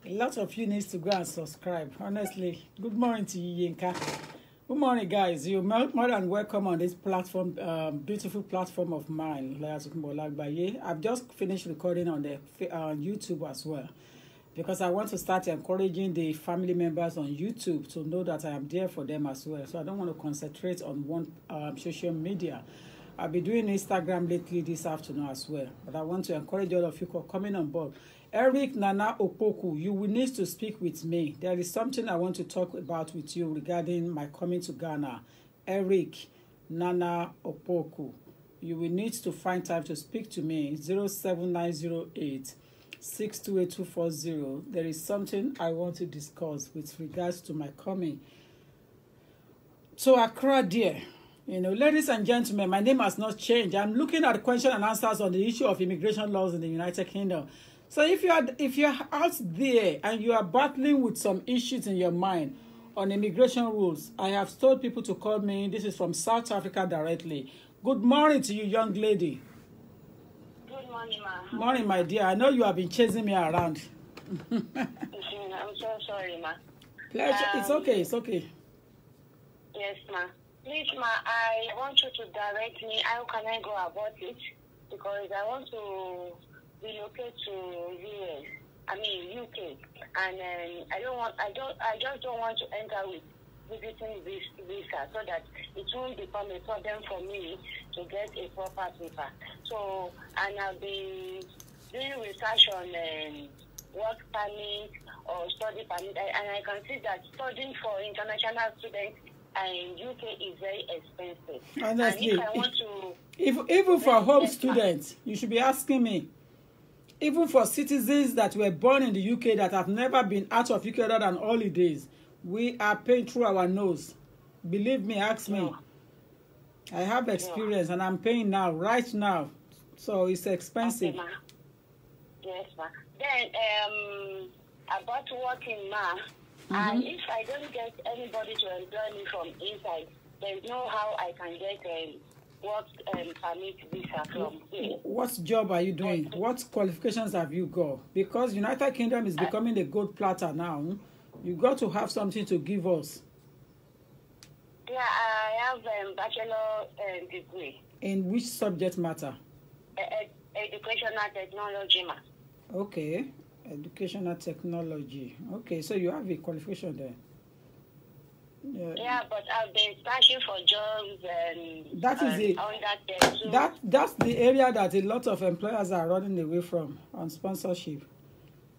A lot of you needs to go and subscribe. Honestly, good morning to you, Yinka. Good morning, guys. You're more than welcome on this platform, beautiful platform of mine. I've just finished recording on the YouTube as well, because I want to start encouraging the family members on YouTube to know that I am there for them as well. So I don't want to concentrate on one social media. I'll be doing Instagram lately this afternoon as well. But I want to encourage all of you for coming on board. Eric Nana Opoku, you will need to speak with me. There is something I want to talk about with you regarding my coming to Ghana. Eric Nana Opoku, you will need to find time to speak to me. 07908 628240. There is something I want to discuss with regards to my coming to Accra, dear. You know, ladies and gentlemen, my name has not changed. I'm looking at the question and answers on the issue of immigration laws in the United Kingdom. So if you're out there and you are battling with some issues in your mind on immigration rules, I have told people to call me. This is from South Africa directly. Good morning to you, young lady. Good morning, ma. Morning, my dear. I know you have been chasing me around. I'm so sorry, ma. Pleasure. It's okay. It's okay. Yes, ma. Please, ma, I want you to direct me. How can I go about it? Because I want to relocate to UK, and I just don't want to enter with visiting visa, so that it won't become a problem for me to get a proper paper. So, and I'll be doing research on work permit or study permit, and I can see that studying for international students in UK is very expensive. Honestly, and if I want to, even for home students, you should be asking me. Even for citizens that were born in the UK that have never been out of UK other than holidays, we are paying through our nose. Believe me, ask me. I have experience and I'm paying now, right now. So it's expensive. Okay, ma. Yes, ma. Then about working, ma. And if I don't get anybody to employ me from inside, there's no how I can get work permit visa from here. What job are you doing? What qualifications have you got? Because United Kingdom is becoming a gold platter now. You got to have something to give us. Yeah, I have a bachelor degree. In which subject matter? Educational technology, ma. Okay, educational technology. Okay, so you have a qualification there. Yeah, but I've been searching for jobs and that is that's the area that a lot of employers are running away from on sponsorship.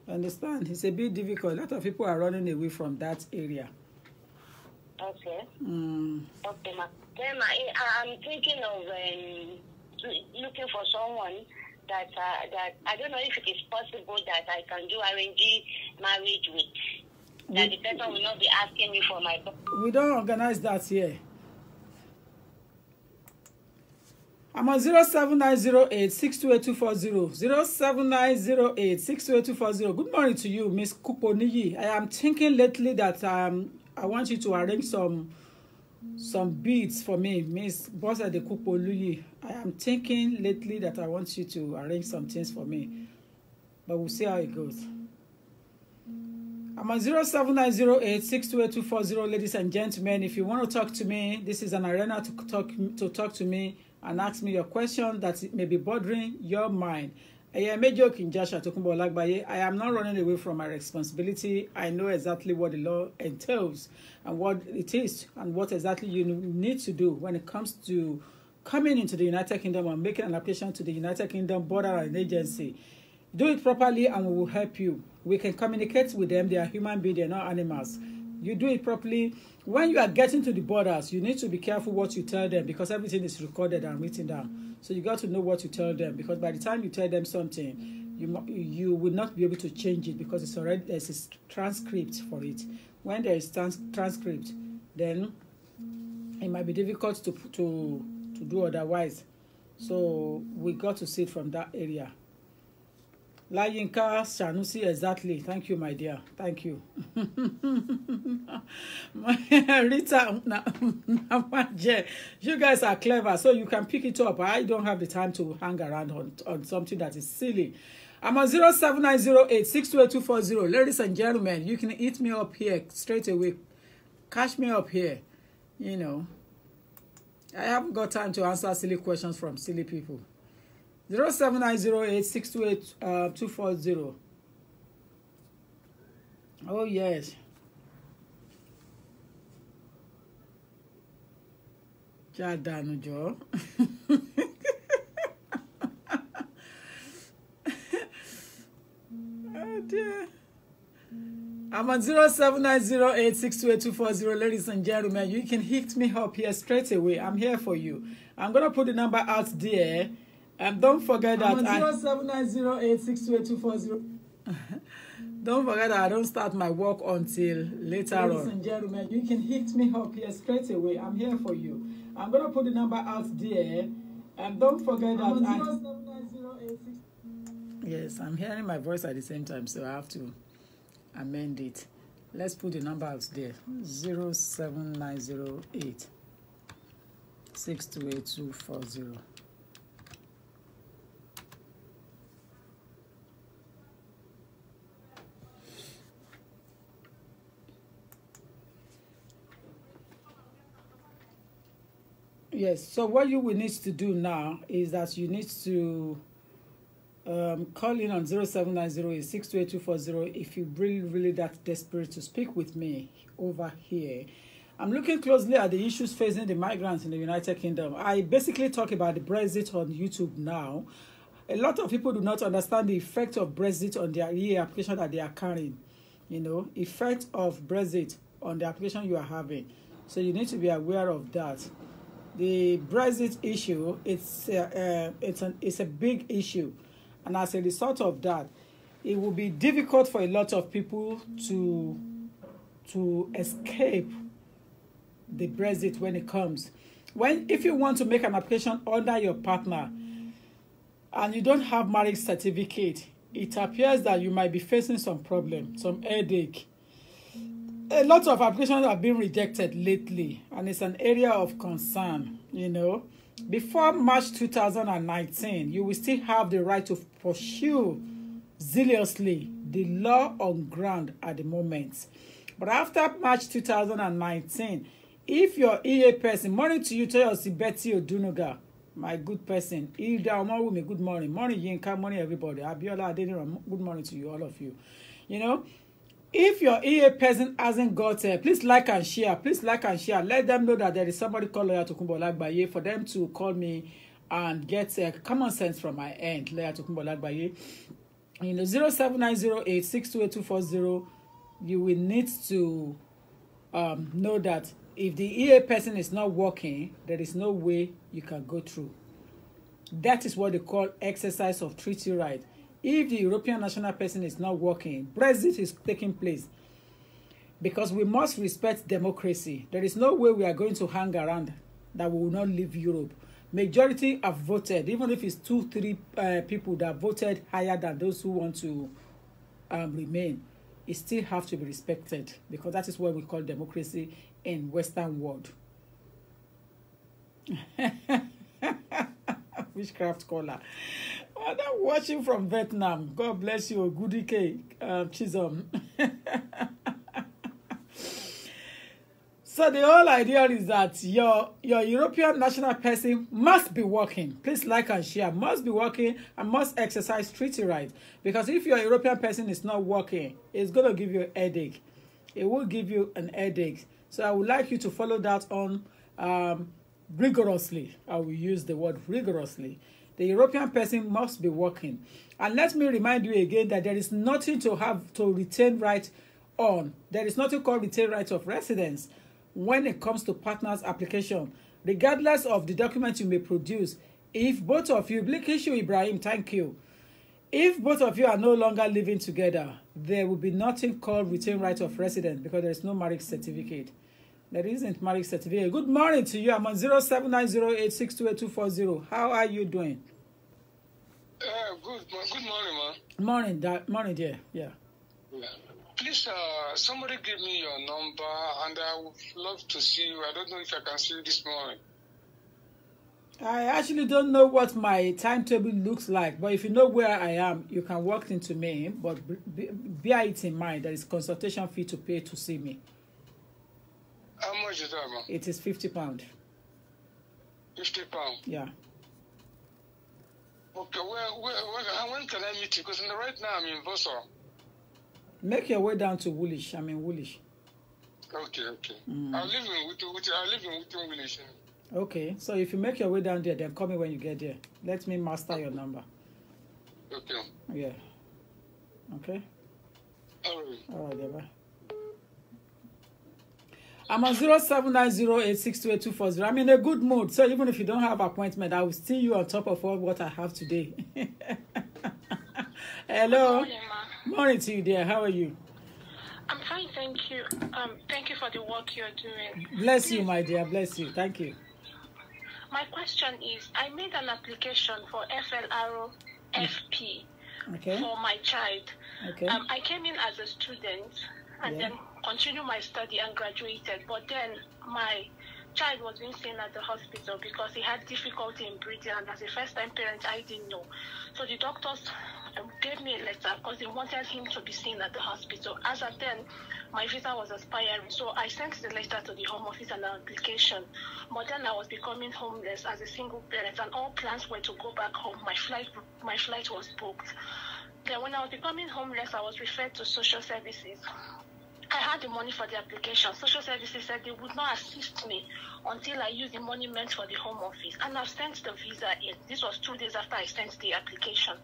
Understand? It's a bit difficult. A lot of people are running away from that area. Okay. Okay, ma. Then I'm thinking of looking for someone that I don't know if it is possible that I can do arranged marriage with. That the person will not be asking me for my... We don't organize that here. I'm on 07908 628240. 07908 62840. Good morning to you, Miss Kuponiyi. I am thinking lately that I want you to arrange some beads for me, Miss Bosa de Kuponiyi. I am thinking lately that I want you to arrange some things for me. But we'll see how it goes. I'm on 07908 628240, ladies and gentlemen. If you want to talk to me, this is an arena to talk to me and ask me your question that may be bothering your mind. I am not running away from my responsibility. I know exactly what the law entails and what it is and what exactly you need to do when it comes to coming into the United Kingdom and making an application to the United Kingdom Border and Agency. Do it properly and we will help you. We can communicate with them. They are human beings, they're not animals. You do it properly. When you are getting to the borders, you need to be careful what you tell them, because everything is recorded and written down. So you got to know what you tell them, because by the time you tell them something, you will not be able to change it, because it's already there's a transcript for it. When there is transcript, then it might be difficult to do otherwise. So we got to see it from that area. Layinka Sanusi, exactly. Thank you, my dear. Thank you. Rita, you guys are clever, so you can pick it up. I don't have the time to hang around on something that is silly. I'm on 07908-628-240. Ladies and gentlemen, you can hit me up here straight away. Catch me up here. You know, I haven't got time to answer silly questions from silly people. 07908-628-240. Oh, yes. Jadanu Joe. Oh, dear. I'm on 07908-628-240. Ladies and gentlemen, you can hit me up here straight away. I'm here for you. I'm going to put the number out there. And don't forget that I'm on 07908-628-240. Don't forget that I don't start my work until later on. Ladies and gentlemen, you can hit me up here straight away. I'm here for you. I'm going to put the number out there. And don't forget that Yes, I'm hearing my voice at the same time, so I have to amend it. Let's put the number out there. 07908-628-240. Yes, so what you will need to do now is that you need to call in on 07908-628-240 if you really that desperate to speak with me over here. I'm looking closely at the issues facing the migrants in the United Kingdom. I basically talk about the Brexit on YouTube now. A lot of people do not understand the effect of Brexit on their EA application that they are carrying. You know, effect of Brexit on the application you are having. So you need to be aware of that. The Brexit issue, it's a big issue. And as a result of that, it will be difficult for a lot of people to escape the Brexit when it comes. If you want to make an application under your partner and you don't have marriage certificate, it appears that you might be facing some problem, some headache. A lot of applications have been rejected lately, and it's an area of concern, you know. Before March 2019, you will still have the right to pursue zealously the law on ground at the moment. But after March 2019, if your EA person, morning to you, tell us Betty Odunuga, my good person, Hilda Omawumi, good morning. Morning, Yinka, morning, everybody. Abiola Adeniran, good morning to you, all of you. You know, if your EA person hasn't got please like and share. Please like and share. Let them know that there is somebody called Lawyer Tokunbo Olagbaye for them to call me and get common sense from my end. Lawyer Tokunbo Olagbaye. You know, 07908-628-240. You will need to know that if the EA person is not working, there is no way you can go through. That is what they call exercise of treaty right. If the European national person is not working, Brexit is taking place because we must respect democracy. There is no way we are going to hang around that we will not leave Europe. Majority have voted, even if it's 2-3 people that voted higher than those who want to remain. It still have to be respected because that is what we call democracy in Western world. Witchcraft caller. I'm watching from Vietnam. God bless you, Goody K. Chisholm. So the whole idea is that your European national person must be working. Please like and share. Must be working and must exercise treaty rights. Because if your European person is not working, it's going to give you a headache. It will give you an headache. So I would like you to follow that on rigorously. I will use the word rigorously. The European person must be working. And let me remind you again that there is nothing to have to retain right on. There is nothing called retain right of residence when it comes to partners application. Regardless of the document you may produce, if both of you, Blikishu Ibrahim, thank you. If both of you are no longer living together, there will be nothing called retain right of residence because there is no marriage certificate. There isn't marriage certificate. Good morning to you. I'm on 07908-628-240. How are you doing? Good morning, man. Morning, dear. Yeah. Please, somebody give me your number, and I would love to see you. I don't know if I can see you this morning. I actually don't know what my timetable looks like, but if you know where I am, you can walk into me. But bear it in mind, there is consultation fee to pay to see me. How much is that, man? It is £50. £50. Yeah. Okay, when can I meet you? Because right now I'm in Warsaw. Make your way down to Woolwich. I'm in Woolwich. Okay. I live in Witton Village. Okay, so if you make your way down there, then call me when you get there. Let me master your number. Okay. Yeah. Okay? All right. All right, yeah, bye. I'm on 0790862824. I'm in a good mood, so even if you don't have appointment, I will steal you on top of all what I have today. Hello. Morning to you, dear. How are you? I'm fine, thank you. Thank you for the work you're doing. Bless you, my dear. Bless you. Thank you. My question is, I made an application for FLRO FP for my child. Okay. I came in as a student and then continued my study and graduated. But then my child was being seen at the hospital because he had difficulty in breathing, and as a first-time parent, I didn't know. So the doctors gave me a letter because they wanted him to be seen at the hospital. As at then, my visa was expiring, so I sent the letter to the Home Office and an application. But then I was becoming homeless as a single parent, and all plans were to go back home. My flight was booked. Then when I was becoming homeless, I was referred to social services. I had the money for the application. Social services said they would not assist me until I used the money meant for the Home Office. And I've sent the visa in. This was 2 days after I sent the application.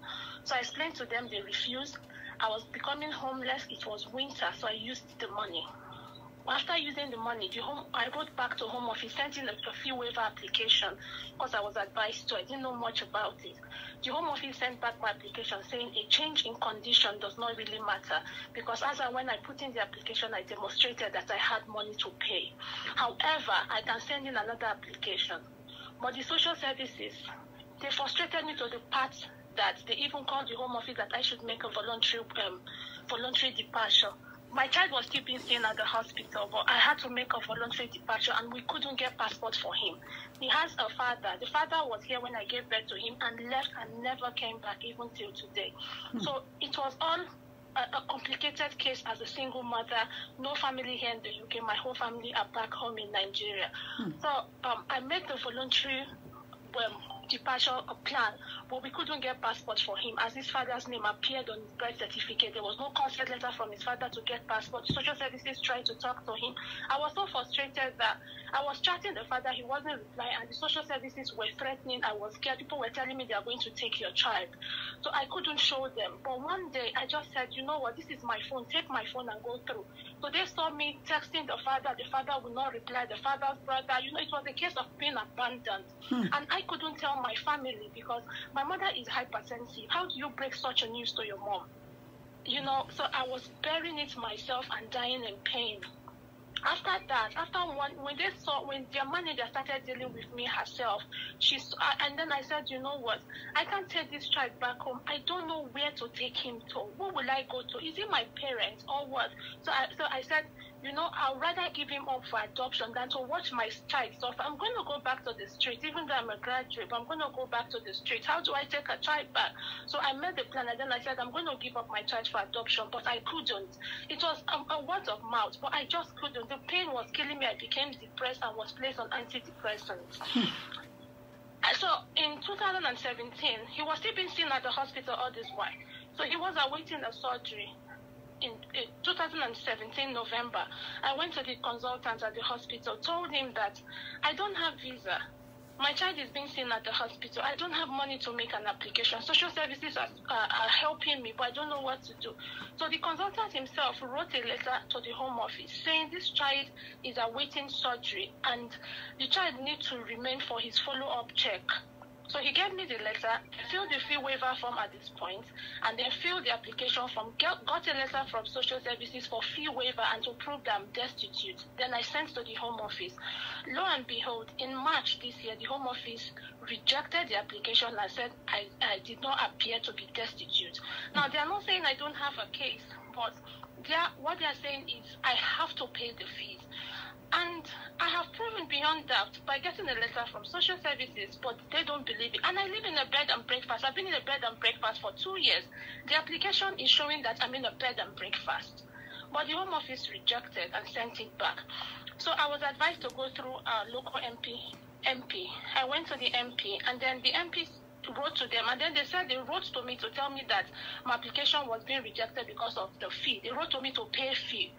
So I explained to them, they refused. I was becoming homeless. It was winter, so I used the money. After using the money, I wrote back to Home Office, sent in a fee waiver application because I was advised to. I didn't know much about it. The Home Office sent back my application saying a change in condition does not really matter because when I put in the application, I demonstrated that I had money to pay. However, I can send in another application. But the social services, they frustrated me to the part that they even called the Home Office that I should make a voluntary departure. My child was still being seen at the hospital, but I had to make a voluntary departure, and we couldn't get passport for him. He has a father. The father was here when I gave birth to him and left and never came back even till today. So it was all a complicated case as a single mother, no family here in the UK. My whole family are back home in Nigeria. So I made the voluntary departure plan, but we couldn't get passport for him as his father's name appeared on his birth certificate. There was no consent letter from his father to get passport. Social services tried to talk to him. I was so frustrated that I was chatting the father, he wasn't replying, and the social services were threatening. I was scared. People were telling me they are going to take your child. So I couldn't show them. But one day I just said, you know what, this is my phone, take my phone and go through. So they saw me texting the father would not reply, the father's brother, it was a case of being abandoned. And I couldn't tell my family because my mother is hypersensitive. How do you break such a news to your mom? So I was bearing it myself and dying in pain. After that, when their manager started dealing with me herself, and then I said, you know what, I can't take this child back home. I don't know where to take him to. Who will I go to? Is it my parents or what? So I said, I'd rather give him up for adoption than to watch my child suffer. I'm going to go back to the street, even though I'm a graduate, but I'm going to go back to the street. How do I take a child back? So I made the plan, and then I said, I'm going to give up my child for adoption, but I couldn't. It was a word of mouth, but I just couldn't. The pain was killing me. I became depressed and was placed on antidepressants. So in 2017, he was still being seen at the hospital all this while. So he was awaiting a surgery. In 2017 November, I went to the consultant at the hospital, told him that I don't have visa. My child is being seen at the hospital. I don't have money to make an application. Social services are helping me, but I don't know what to do. So the consultant himself wrote a letter to the Home Office saying this child is awaiting surgery and the child needs to remain for his follow-up check. So he gave me the letter, filled the fee waiver form at this point, and then filled the application form, got a letter from social services for fee waiver and to prove that I'm destitute. Then I sent to the Home Office. Lo and behold, in March this year, the Home Office rejected the application and said I did not appear to be destitute. Now, they are not saying I don't have a case, but what they are saying is I have to pay the fees. And I have proven beyond doubt by getting a letter from social services, but they don't believe it. And I live in a bed and breakfast. I've been in a bed and breakfast for 2 years. The application is showing that I'm in a bed and breakfast. But the Home Office rejected and sent it back. So I was advised to go through our local MP. I went to the MP, and then the MP wrote to them, and then they said they wrote to me to tell me that my application was being rejected because of the fee. They wrote to me to pay a fee,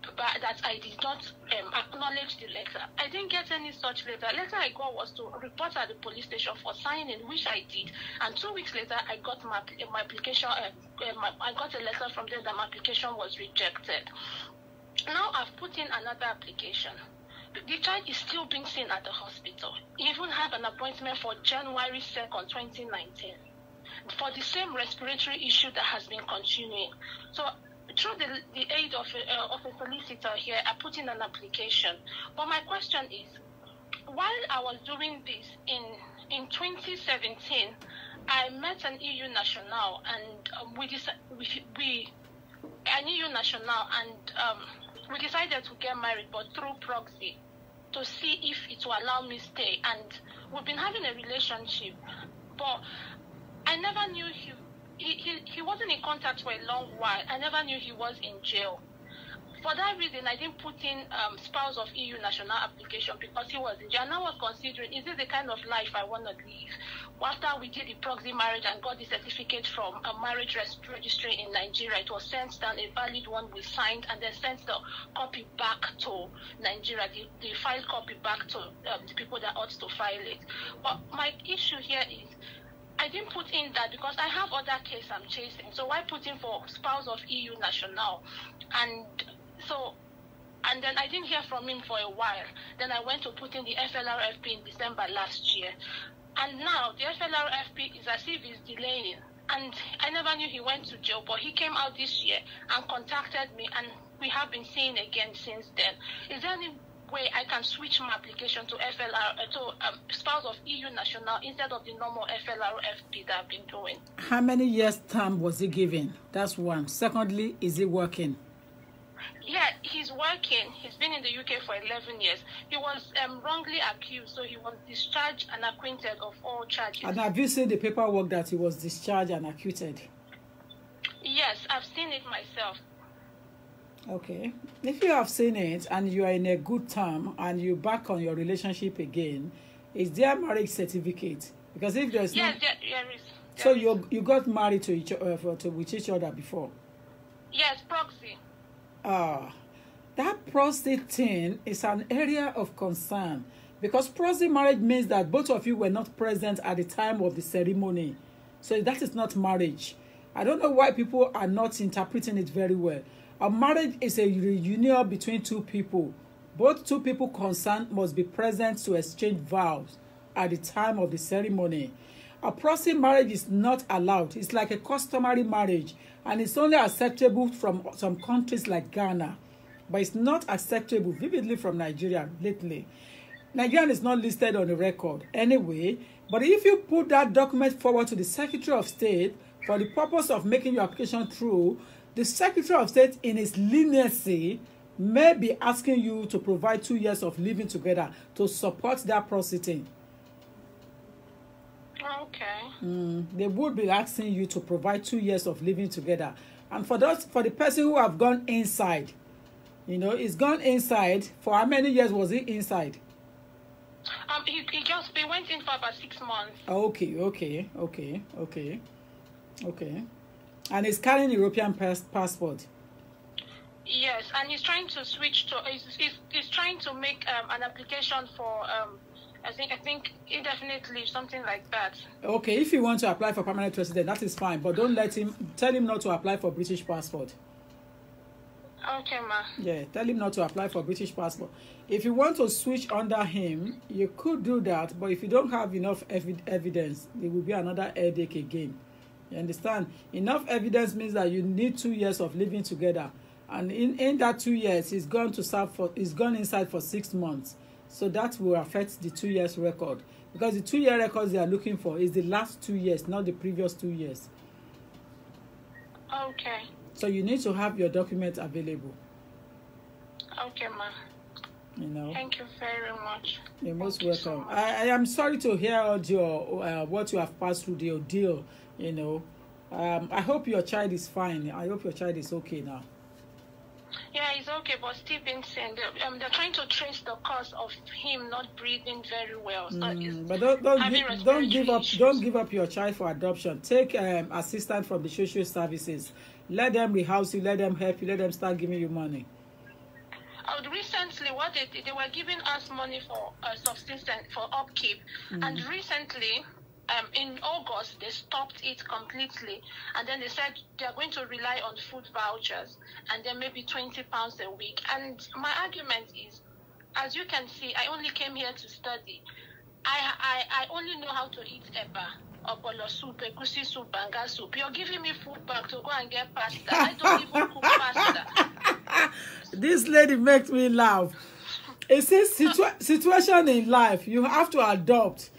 but that I did not acknowledge the letter. I didn't get any such letter. The letter I got was to report at the police station for signing, which I did. And 2 weeks later, I got my application. I got a letter from them that my application was rejected. Now I've put in another application. The child is still being seen at the hospital. He even had an appointment for January 2nd, 2019, for the same respiratory issue that has been continuing. So through the aid of a solicitor here, I put in an application. But my question is, while I was doing this in 2017, I met an EU national, and we decided to get married, but through proxy, to see if it will allow me stay. And we've been having a relationship, but I never knew he wasn't in contact for a long while. I never knew he was in jail. For that reason, I didn't put in spouse of EU national application, because he was in jail. And I was considering, is this the kind of life I want to live? After we did the proxy marriage and got the certificate from a marriage registry in Nigeria, it was sent down, a valid one we signed, and then sent the copy back to Nigeria, the filed copy back to the people that ought to file it. But my issue here is, I didn't put in that because I have other cases I'm chasing. So why put in for spouse of EU national? And then I didn't hear from him for a while. Then I went to put in the FLRFP in December last year. And now the FLRFP is as if he's delaying. And I never knew he went to jail, but he came out this year and contacted me, and we have been seeing again since then. Is there any way I can switch my application to spouse of EU national instead of the normal FLRFP that I've been doing? How many years term was he given? That's one. Secondly, is he working? Yeah, he's working. He's been in the UK for 11 years. He was wrongly accused, so he was discharged and acquitted of all charges. And have you seen the paperwork that he was discharged and acquitted? Yes, I've seen it myself. Okay. If you have seen it and you are in a good term and you're back on your relationship again, is there a marriage certificate? Because if there's there is. So you got married to with each other before? Yes, proxy. That proxy thing is an area of concern, because proxy marriage means that both of you were not present at the time of the ceremony. So that is not marriage. I don't know why people are not interpreting it very well. A marriage is a reunion between two people. Both two people concerned must be present to exchange vows at the time of the ceremony. A proxy marriage is not allowed. It's like a customary marriage, and it's only acceptable from some countries like Ghana, but it's not acceptable vividly from Nigeria lately. Nigeria is not listed on the record anyway, but if you put that document forward to the Secretary of State for the purpose of making your application through, the Secretary of State in his leniency may be asking you to provide 2 years of living together to support that proceeding. Okay. They would be asking you to provide 2 years of living together. And for the person who have gone inside, he's gone inside. For how many years was he inside? He went in for about 6 months. Okay. And he's carrying European passport. Yes, and he's trying to switch to. He's trying to make an application for. I think indefinitely, something like that. Okay, if you want to apply for permanent resident, that is fine, but don't tell him not to apply for British passport. Okay, ma. Yeah, tell him not to apply for British passport. If you want to switch under him, you could do that, but if you don't have enough evidence, there will be another headache again. You understand? Enough evidence means that you need 2 years of living together, and in that 2 years, he's gone inside for 6 months. So that will affect the 2 years record, because the 2 year records they are looking for is the last 2 years, not the previous 2 years. Okay. So you need to have your document available. Okay, ma. You know. Thank you very much. You're most Thank you so welcome. much. I am sorry to hear all your what you have passed through the ordeal. You know. I hope your child is fine. I hope your child is okay now. Yeah, it's okay, but still being seen. They're trying to trace the cause of him not breathing very well. So But don't give up. Don't give up your child for adoption. Take assistance from the social services. Let them rehouse you. Let them help you. Let them start giving you money. Recently, what they were giving us money for subsistence for upkeep, and recently. In August, they stopped it completely, and then they said they are going to rely on food vouchers, and then maybe £20 a week. And my argument is, as you can see, I only came here to study. I only know how to eat eba, obolo soup, egusi soup, banga soup. You're giving me food back to go and get pasta. I don't even cook pasta. This lady makes me laugh. It's a situation in life. You have to adopt.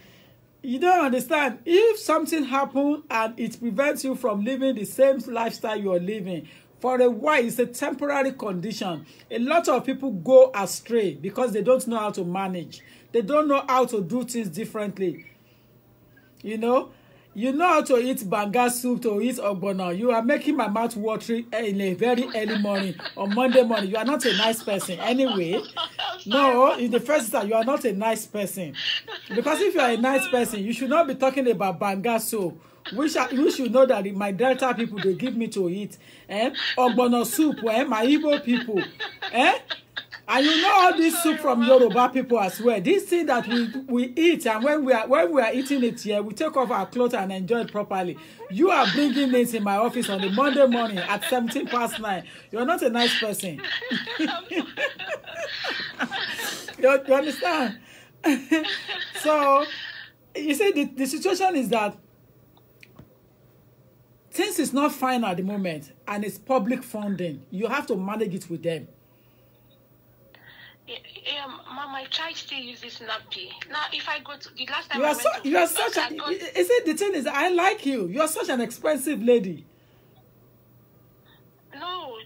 You don't understand. If something happens and it prevents you from living the same lifestyle you're living, for a while, it's a temporary condition. A lot of people go astray because they don't know how to manage. They don't know how to do things differently. You know how to eat banga soup, to eat ogbono. You are making my mouth watery in a very early morning on Monday morning. You are not a nice person anyway. No, in the first time, you are not a nice person. Because if you are a nice person, you should not be talking about banga soup. You should know that my Delta people, they give me to eat. Ogbono soup, my Igbo people. And you know all this soup from Yoruba people as well. This thing that we eat, and when we are eating it here, we take off our clothes and enjoy it properly. You are bringing it in my office on the Monday morning at 9:17. You are not a nice person. You understand? So, you see, the situation is that things is not fine at the moment, and it's public funding. You have to manage it with them. My child still uses nappy. Now, if I go to the last time the thing is, I like you. You are such an expensive lady. No,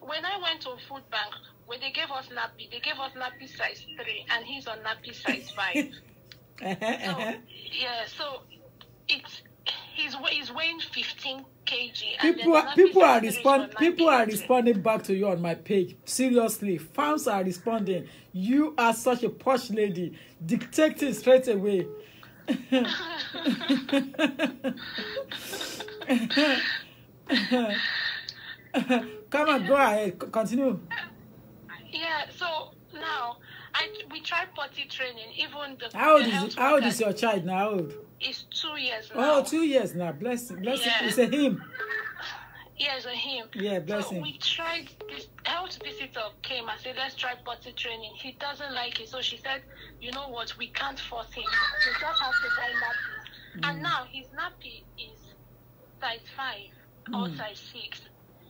when I went to food bank, when they gave us nappy size 3, and he's on nappy size 5. So he's weighing 15 kg. People are responding back to you on my page. Seriously, fans are responding. You are such a posh lady, dictating straight away. Come on, go ahead, continue. Yeah, so now we tried potty training. Even how old is your child now? How old? It's 2 years now. Oh, 2 years now. Bless him. It's a him. Yeah, it's a him. Yeah, bless him. We tried. This health visitor came and said, let's try potty training. He doesn't like it. So she said, you know what, we can't force him. We just have to buy nappy. And now his nappy is size 5 or size 6.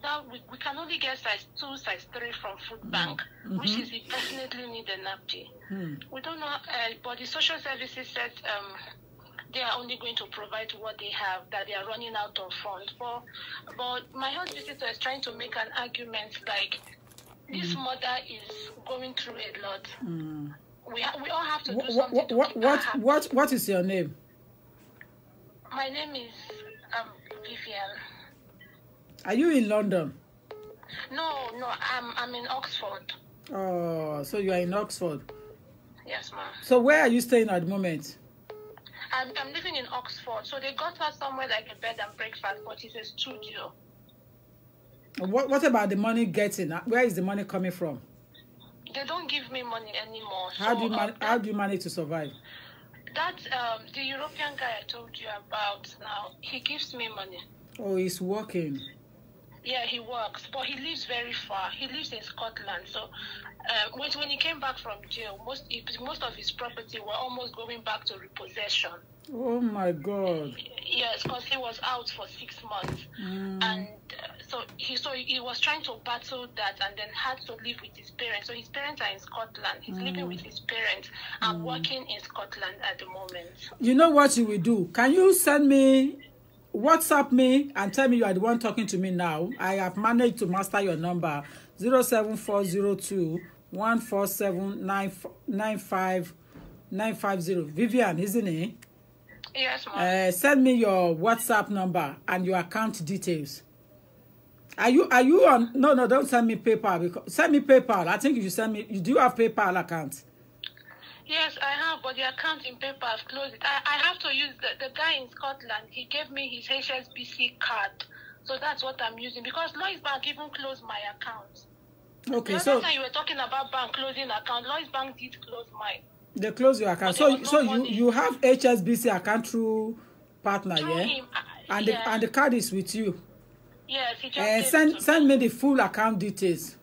Now we can only get size 2, size 3 from food bank, which is we definitely need a nappy. We don't know, but the social services said they are only going to provide what they have, that they are running out of funds. But my health visitor is trying to make an argument like this mother is going through a lot. We all have to do something to keep her happy. What is your name? My name is Vivian. Are you in London? No, I'm in Oxford. Oh, so you are in Oxford? Yes, ma'am. So where are you staying at the moment? I'm living in Oxford, so they got her somewhere like a bed and breakfast, but it's a studio. What about the money getting? Where is the money coming from? They don't give me money anymore. How do you manage to survive? That the European guy I told you about now, he gives me money. Oh, he's working. Yeah, he works, but he lives very far. He lives in Scotland, so when he came back from jail, most of his property were almost going back to repossession. Oh my God! Yes, because he was out for 6 months, and so he was trying to battle that, and then had to live with his parents. So his parents are in Scotland. He's living with his parents and working in Scotland at the moment. You know what you will do? Can you send me WhatsApp me and tell me you are the one talking to me now. I have managed to master your number 07402 147 950. Vivian, isn't it? Yes, ma'am. Send me your WhatsApp number and your account details. Are you on? No, don't send me PayPal. Because send me PayPal. I think you should send me. You do have PayPal account? Yes, I have, but the account in PayPal I've closed it. I have to use the guy in Scotland. He gave me his HSBC card, so that's what I'm using. Because Lloyds Bank even closed my account. Okay, so time you were talking about bank closing account, Lloyds Bank did close mine. They close your account. So you have HSBC account through partner, through yeah? Him. And the card is with you. Yes, he just send me the full account details.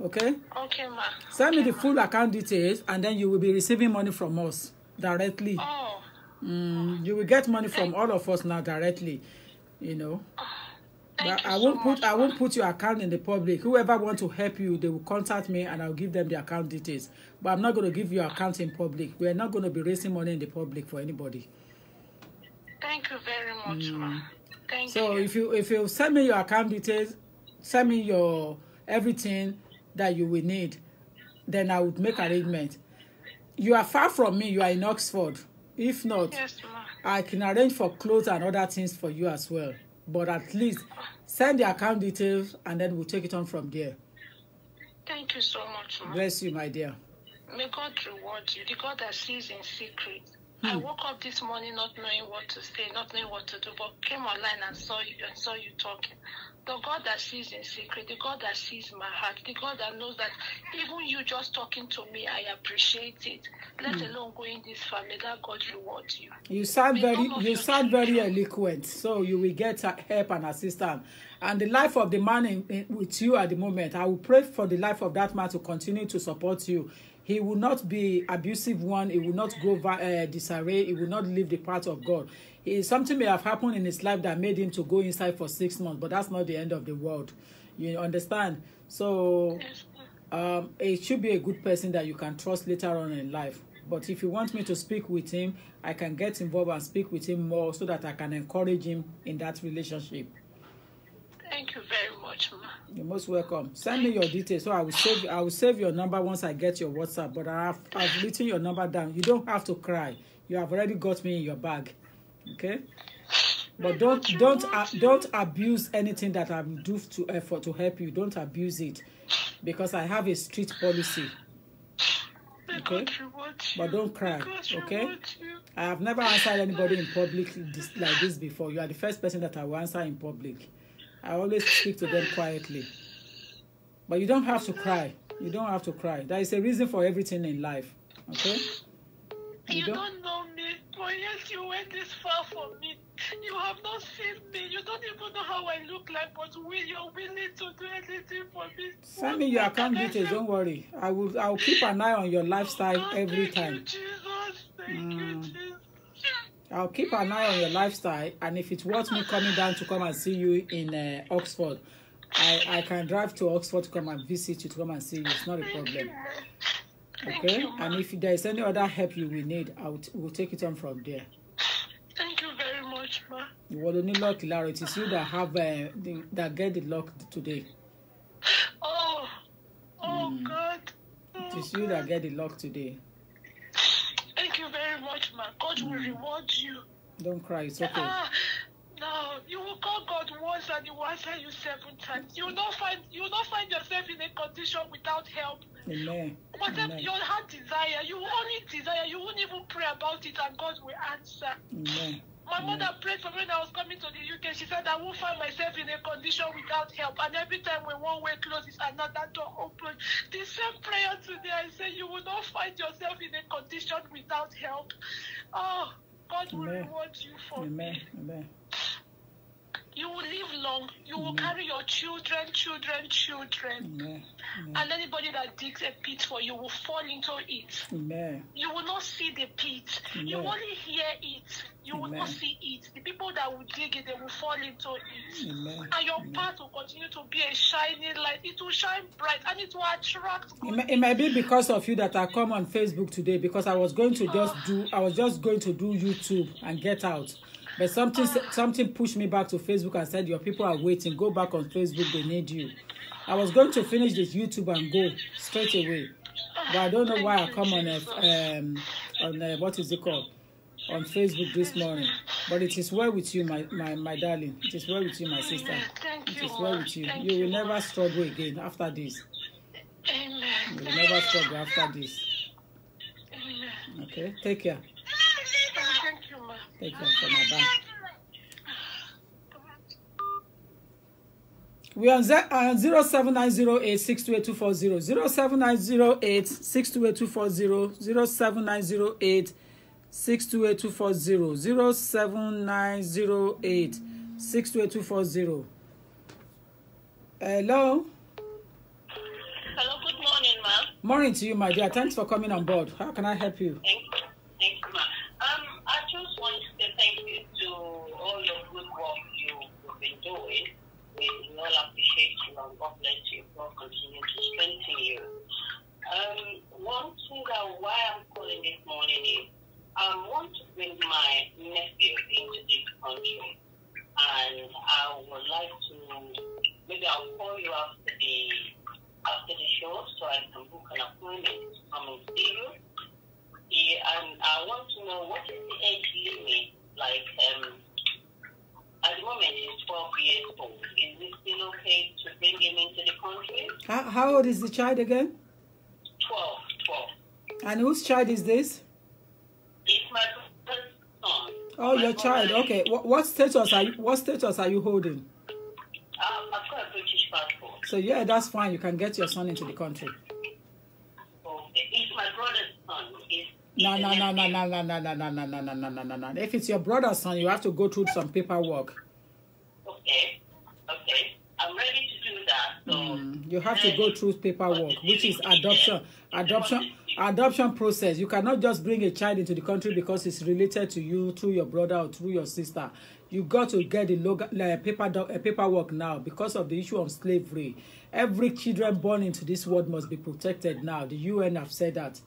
Okay? Okay, ma. Send me the full account details and then you will be receiving money from us directly. Oh. You will get money from all of us now directly, you know. But I won't put your account in the public. Whoever want to help you, they will contact me and I'll give them the account details. But I'm not going to give you account in public. We are not going to be raising money in the public for anybody. Thank you very much, ma. Thank you. So if you send me your account details, send me your everything that you will need, then I would make arrangement. You are far from me. You are in Oxford. If not, yes, ma. I can arrange for clothes and other things for you as well. But at least send the account details and then we'll take it on from there. Thank you so much, ma. Bless you, my dear. May God reward you. The God that sees in secret. I woke up this morning not knowing what to say, not knowing what to do, but came online and saw you talking. The God that sees in secret, the God that sees my heart, the God that knows that even you just talking to me, I appreciate it. Let alone going this far. May that God reward you. You sound very eloquent, so you will get help and assistance. And the life of the man with you at the moment, I will pray for the life of that man to continue to support you. He will not be abusive one. He will not go disarray. He will not leave the path of God. Something may have happened in his life that made him to go inside for 6 months, but that's not the end of the world. You understand? So it should be a good person that you can trust later on in life. But if you want me to speak with him, I can get involved and speak with him more so that I can encourage him in that relationship. Thank you very much, ma. You're most welcome. Send me your details so I will save your number once I get your WhatsApp. But I've written your number down. You don't have to cry. You have already got me in your bag. Okay? But don't abuse anything that I will do to help you. Don't abuse it, because I have a strict policy. Okay? But don't cry. Okay? I have never answered anybody in public like this before. You are the first person that I will answer in public. I always speak to them quietly. But you don't have to cry. You don't have to cry. There is a reason for everything in life. Okay? You don't know me, but yes, you went this far for me. You have not seen me. You don't even know how I look like, but you're willing to do anything for me. Send me your account details. Don't worry. I will keep an eye on your lifestyle every time. Thank you, Jesus. Thank you, Jesus. I'll keep an eye on your lifestyle, and if it's worth me coming down to come and see you in Oxford, I can drive to Oxford to come and visit you, to come and see you. It's not a problem. Okay? And if there is any other help you will need, we'll take it on from there. Thank you very much, ma. You will only luck, Larry. It is you that have that get the luck today. Oh God. It is you that get the luck today. Thank you very much, ma. God will reward you. Don't cry. It's okay. No, you will call God once and He will answer you 7 times. You will not find yourself in a condition without help. Amen. Whatever your heart desire, you will only desire. You won't even pray about it, and God will answer. Amen. My mother prayed for me when I was coming to the UK. She said, I won't find myself in a condition without help. And every time when one way closes, another door opens. The same prayer today, I say, you will not find yourself in a condition without help. Oh, God will reward you for me. Amen. You will live long. You will carry your children. Amen. And anybody that digs a pit for you will fall into it. Amen. You will not see the pit. Amen. You only hear it. You will not see it. The people that will dig it, they will fall into it. Amen. And your path will continue to be a shining light. It will shine bright and it will attract good. It might be because of you that I come on Facebook today, because I was just going to do YouTube and get out. But something pushed me back to Facebook and said, your people are waiting. Go back on Facebook. They need you. I was going to finish this YouTube and go straight away. But I don't know why I come on what is it called? On Facebook this morning. But it is well with you, my darling. It is well with you, my sister. It is well with you. You will never struggle again after this. Amen. You will never struggle after this. Amen. Okay? Take care. Thank you, ma. Take care for my back. We are on 07908-628-240, 07908-628-240, 07908-628-240, 07908-628-240. Hello? Hello, good morning, ma'am. Morning to you, my dear. Thanks for coming on board. How can I help you? Thank you, ma'am. I just want to say thank you to all your good work you've been doing. We all appreciate you and God bless you. God continue to strengthen you. One thing why I'm calling this morning is I want to bring my nephew into this country, and I would like to maybe I'll call you after the show so I can book an appointment to come and see you. Yeah, and I want to know what is the age limit like. At the moment, he's 12 years old. Is it still okay to bring him into the country? How old is the child again? 12. And whose child is this? It's my brother's son. Oh, your child. Okay. What status are you holding? I've got a British passport. So yeah, that's fine. You can get your son into the country. Okay. It's my brother's son. No. If it's your brother's son, you have to go through some paperwork. Okay. I'm ready to do that. So you have to go through paperwork, which is adoption process. You cannot just bring a child into the country because it's related to you through your brother or through your sister. You got to get the paperwork now because of the issue of slavery. Every children born into this world must be protected now. The UN have said that.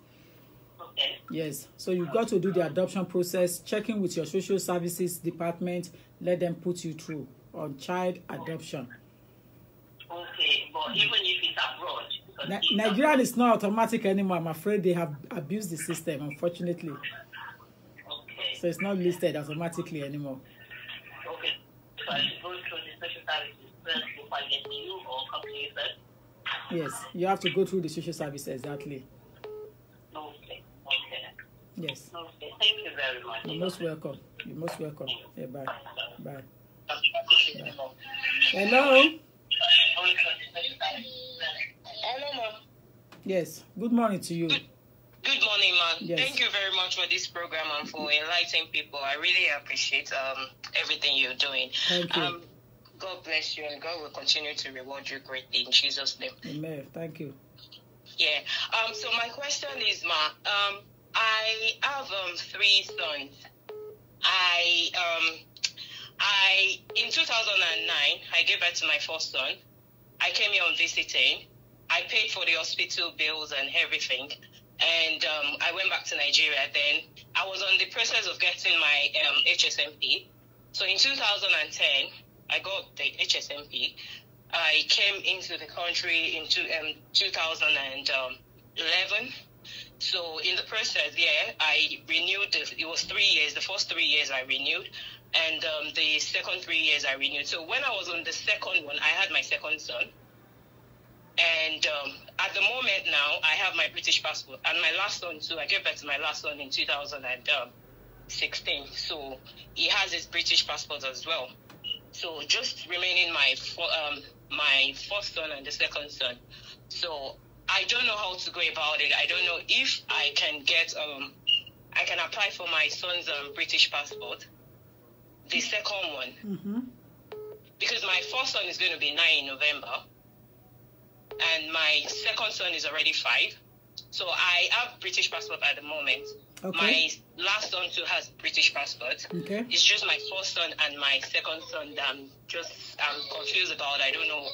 okay. Yes, so you've got to do the adoption process, checking with your social services department, let them put you through on child adoption. Okay, but even if it's abroad. Nigeria is not automatic anymore. I'm afraid they have abused the system, unfortunately. Okay. So it's not listed automatically anymore. Okay. So I should go through the social services first before I get to you or company first? Yes, you have to go through the social services, exactly. Okay. Yes. Okay, thank you very much. You're most welcome. You're most welcome. Yeah, bye. Bye. Hello? Hello, ma'am. Yes. Good morning to you. Good morning, ma'am. Yes. Thank you very much for this program and for enlightening people. I really appreciate everything you're doing. Thank you. God bless you, and God will continue to reward you greatly in Jesus' name. Amen. Thank you. Yeah. So my question is, ma, I have 3 sons. In 2009, I gave birth to my first son. I came here on visiting. I paid for the hospital bills and everything. And I went back to Nigeria. Then I was on the process of getting my HSMP. So in 2010, I got the HSMP. I came into the country in 2011. So in the process, I renewed. It was 3 years. The first 3 years I renewed. And the second 3 years I renewed. So when I was on the second one, I had my second son. And at the moment now, I have my British passport. And my last son too, I gave birth to my last son in 2016. So he has his British passport as well. So just remaining my first son and the second son. So I don't know how to go about it. I don't know if I can get, I can apply for my son's British passport. The second one. Mm-hmm. Because my first son is going to be 9 in November. And my second son is already 5. So I have British passport at the moment. Okay. My last son too has British passport. Okay. It's just my first son and my second son that I'm confused about. I don't know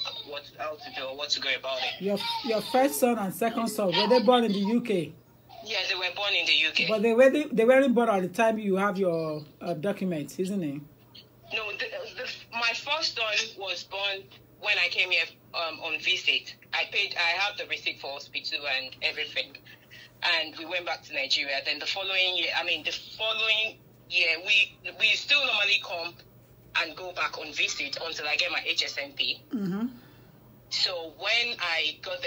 how to do or what to go about it. Your first son and second son, were they born in the UK? Yeah, they were born in the UK. But they weren't born at the time you have your documents, isn't it? No, my first son was born when I came here on visit. I have the receipt for hospital and everything. And we went back to Nigeria. Then the following year, we still normally come and go back on visit until I get my HSMP. Mm-hmm. So when I got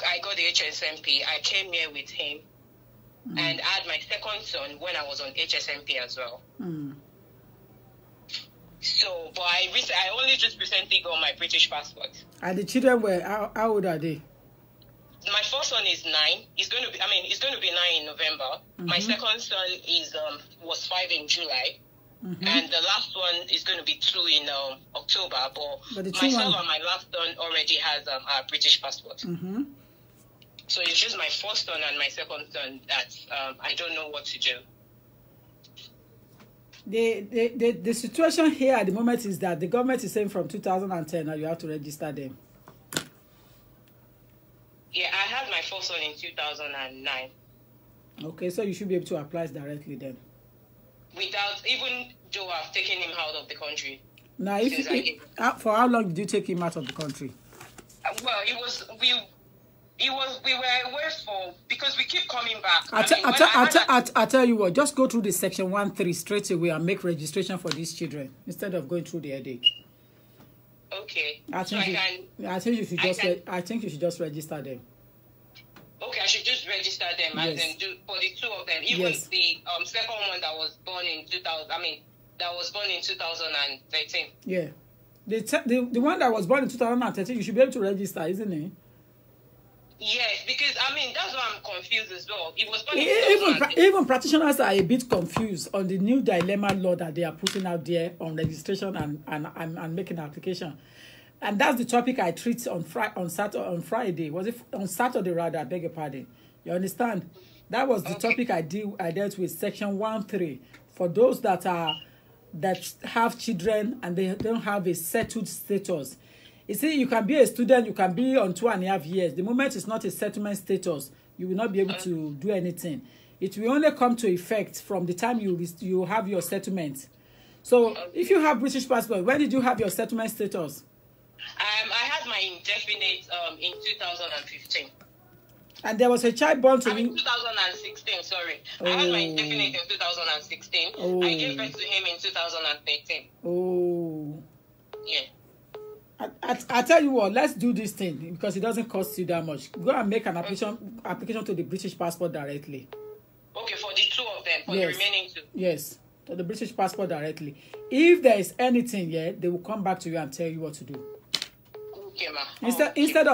I got the HSMP, I came here with him, and I had my second son when I was on HSMP as well. Mm. So, but I only just recently got my British passport. And the children were how old are they? My first son is 9. He's going to be 9 in November. Mm-hmm. My second son was 5 in July. Mm-hmm. And the last one is going to be 2 in October. But myself and my last son already has a British passport. Mm-hmm. So it's just my first son and my second son that I don't know what to do. The situation here at the moment is that the government is saying from 2010 now you have to register them. Yeah, I had my first son in 2009. Okay, so you should be able to apply directly then. Without, even though I've taken him out of the country. Now, for how long did you take him out of the country? Well, we were away for, because we keep coming back. I tell you what, just go through the section 1.3 straight away and make registration for these children instead of going through the headache. Okay. I think you should just register them. Okay, I should just register them and then do for the 2 of them. Even the second one that was born in 2013. Yeah. The one that was born in 2013, you should be able to register, isn't it? Yes, because that's why I'm confused as well. It was born even practitioners are a bit confused on the new dilemma law that they are putting out there on registration and making application. And that's the topic I treat on Friday. Was it on Saturday rather? I beg your pardon. You understand? That was the topic I dealt with, section 1.3, for those that have children and they don't have a settled status. You see, you can be a student, you can be on 2.5 years. The moment it's not a settlement status, you will not be able to do anything. It will only come to effect from the time you have your settlement. So, if you have British passport, when did you have your settlement status? I had my indefinite in 2015. And there was a child born to you? 2016, sorry. I had my indefinite in 2016. I gave birth to him in 2013. Oh. Yeah. I tell you what, let's do this thing because it doesn't cost you that much. Go and make an application to the British passport directly. Okay, for the 2 of them, for the remaining 2. Yes, to the British passport directly. If there is anything they will come back to you and tell you what to do. Okay, ma. Instead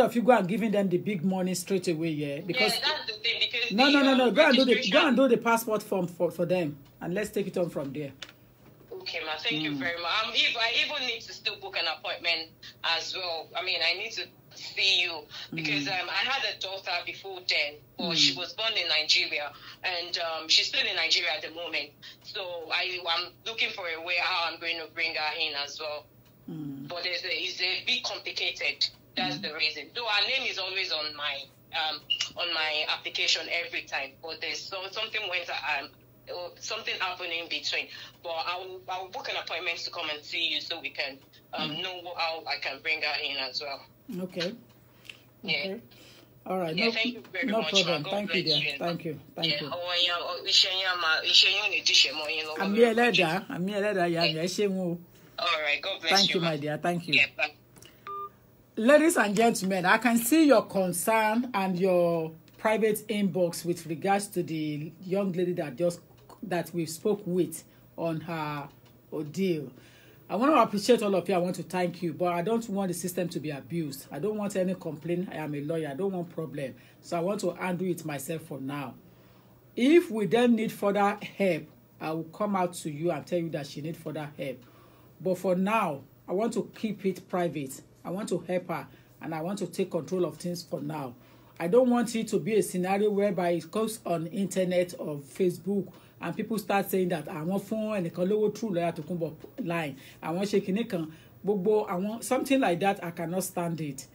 of you go and giving them the big money straight away, because that's the thing. Because no. Go and do the passport form for them, and let's take it on from there. Okay, ma. Thank you very much. If I even need to still book an appointment as well. I need to see you because I had a daughter before then, but she was born in Nigeria, and she's still in Nigeria at the moment. So I'm looking for a way how I'm going to bring her in as well. But it's a bit complicated. That's the reason. Though her name is always on my application every time, but there's something happened in between. But I'll book an appointment to come and see you so we can know how I can bring her in as well. Okay. Yeah. All right. Yeah, thank you very much. No problem. God Thank you, dear. you. Thank you. I'm all right. God bless you. Thank you, my dear. Thank you. Yeah, bye. Ladies and gentlemen, I can see your concern and your private inbox with regards to the young lady that we spoke with on her ordeal. I want to appreciate all of you. I want to thank you, but I don't want the system to be abused. I don't want any complaint. I am a lawyer. I don't want problem. So I want to handle it myself for now. If we then need further help, I will come out to you and tell you that she needs further help. But for now, I want to keep it private. I want to help her, and I want to take control of things for now. I don't want it to be a scenario whereby it goes on internet or Facebook and people start saying that I want phone and a true lawyer to come up line. I want shaking it, something like that. I cannot stand it.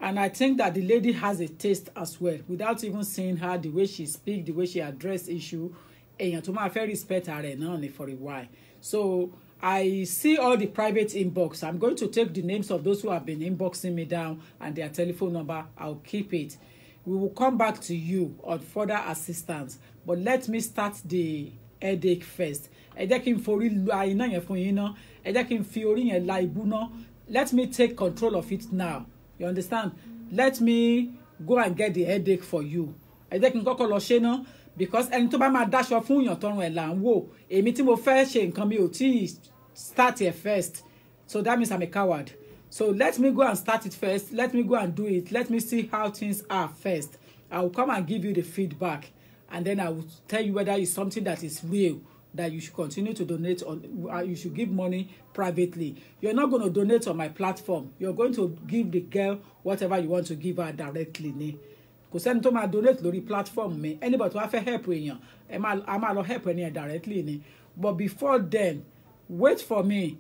And I think that the lady has a taste as well, without even seeing her, the way she speak, the way she address issue. Èèyàn tó máa fẹ́ respect her náà ni for a while. So I see all the private inbox. I'm going to take the names of those who have been inboxing me down and their telephone number. I'll keep it. We will come back to you on further assistance. But let me start the headache first. Ẹ jẹ́ kí n forí la iná yẹn fún yín ná. Ẹ jẹ́ kí n fi orí yẹn la ibú ná. Let me take control of it now. You understand? Let me go and get the headache for you. Ẹ jẹ́ kí n kọ́kọ́ lọ ṣe ná. Because ẹni tó bá máa dáṣọ fún yàn tọrùn ẹ̀ là ń wò. Èmi tí mo fẹ́ ṣe nǹkan mi ò tí start here first. So that means I'm a coward. So let me go and start it first. Let me go and do it. Let me see how things are first. I will come and give you the feedback. And then I will tell you whether it's something that is real, that you should continue to donate on, you should give money privately. You're not going to donate on my platform. You're going to give the girl whatever you want to give her directly. Kò sẹ́ni tó máa donate lórí platform mi. Anybody who wá fẹ́ help èèyàn, a máa lọ help ènìyàn directly ni. But before then, wait for me.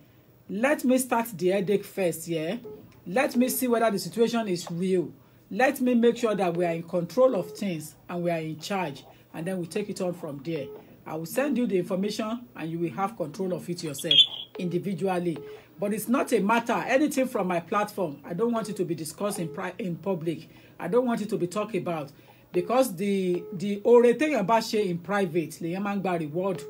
Let me start the headache first, yeah? Let me see whether the situation is real. Let me make sure that we are in control of things and we are in charge. And then we take it on from there. I will send you the information and you will have control of it yourself individually. But it's not a matter, anything from my platform, I don't want it to be discussed in public. I don't want it to be talked about. Because the orete yaba share in private, le yaman gba reward.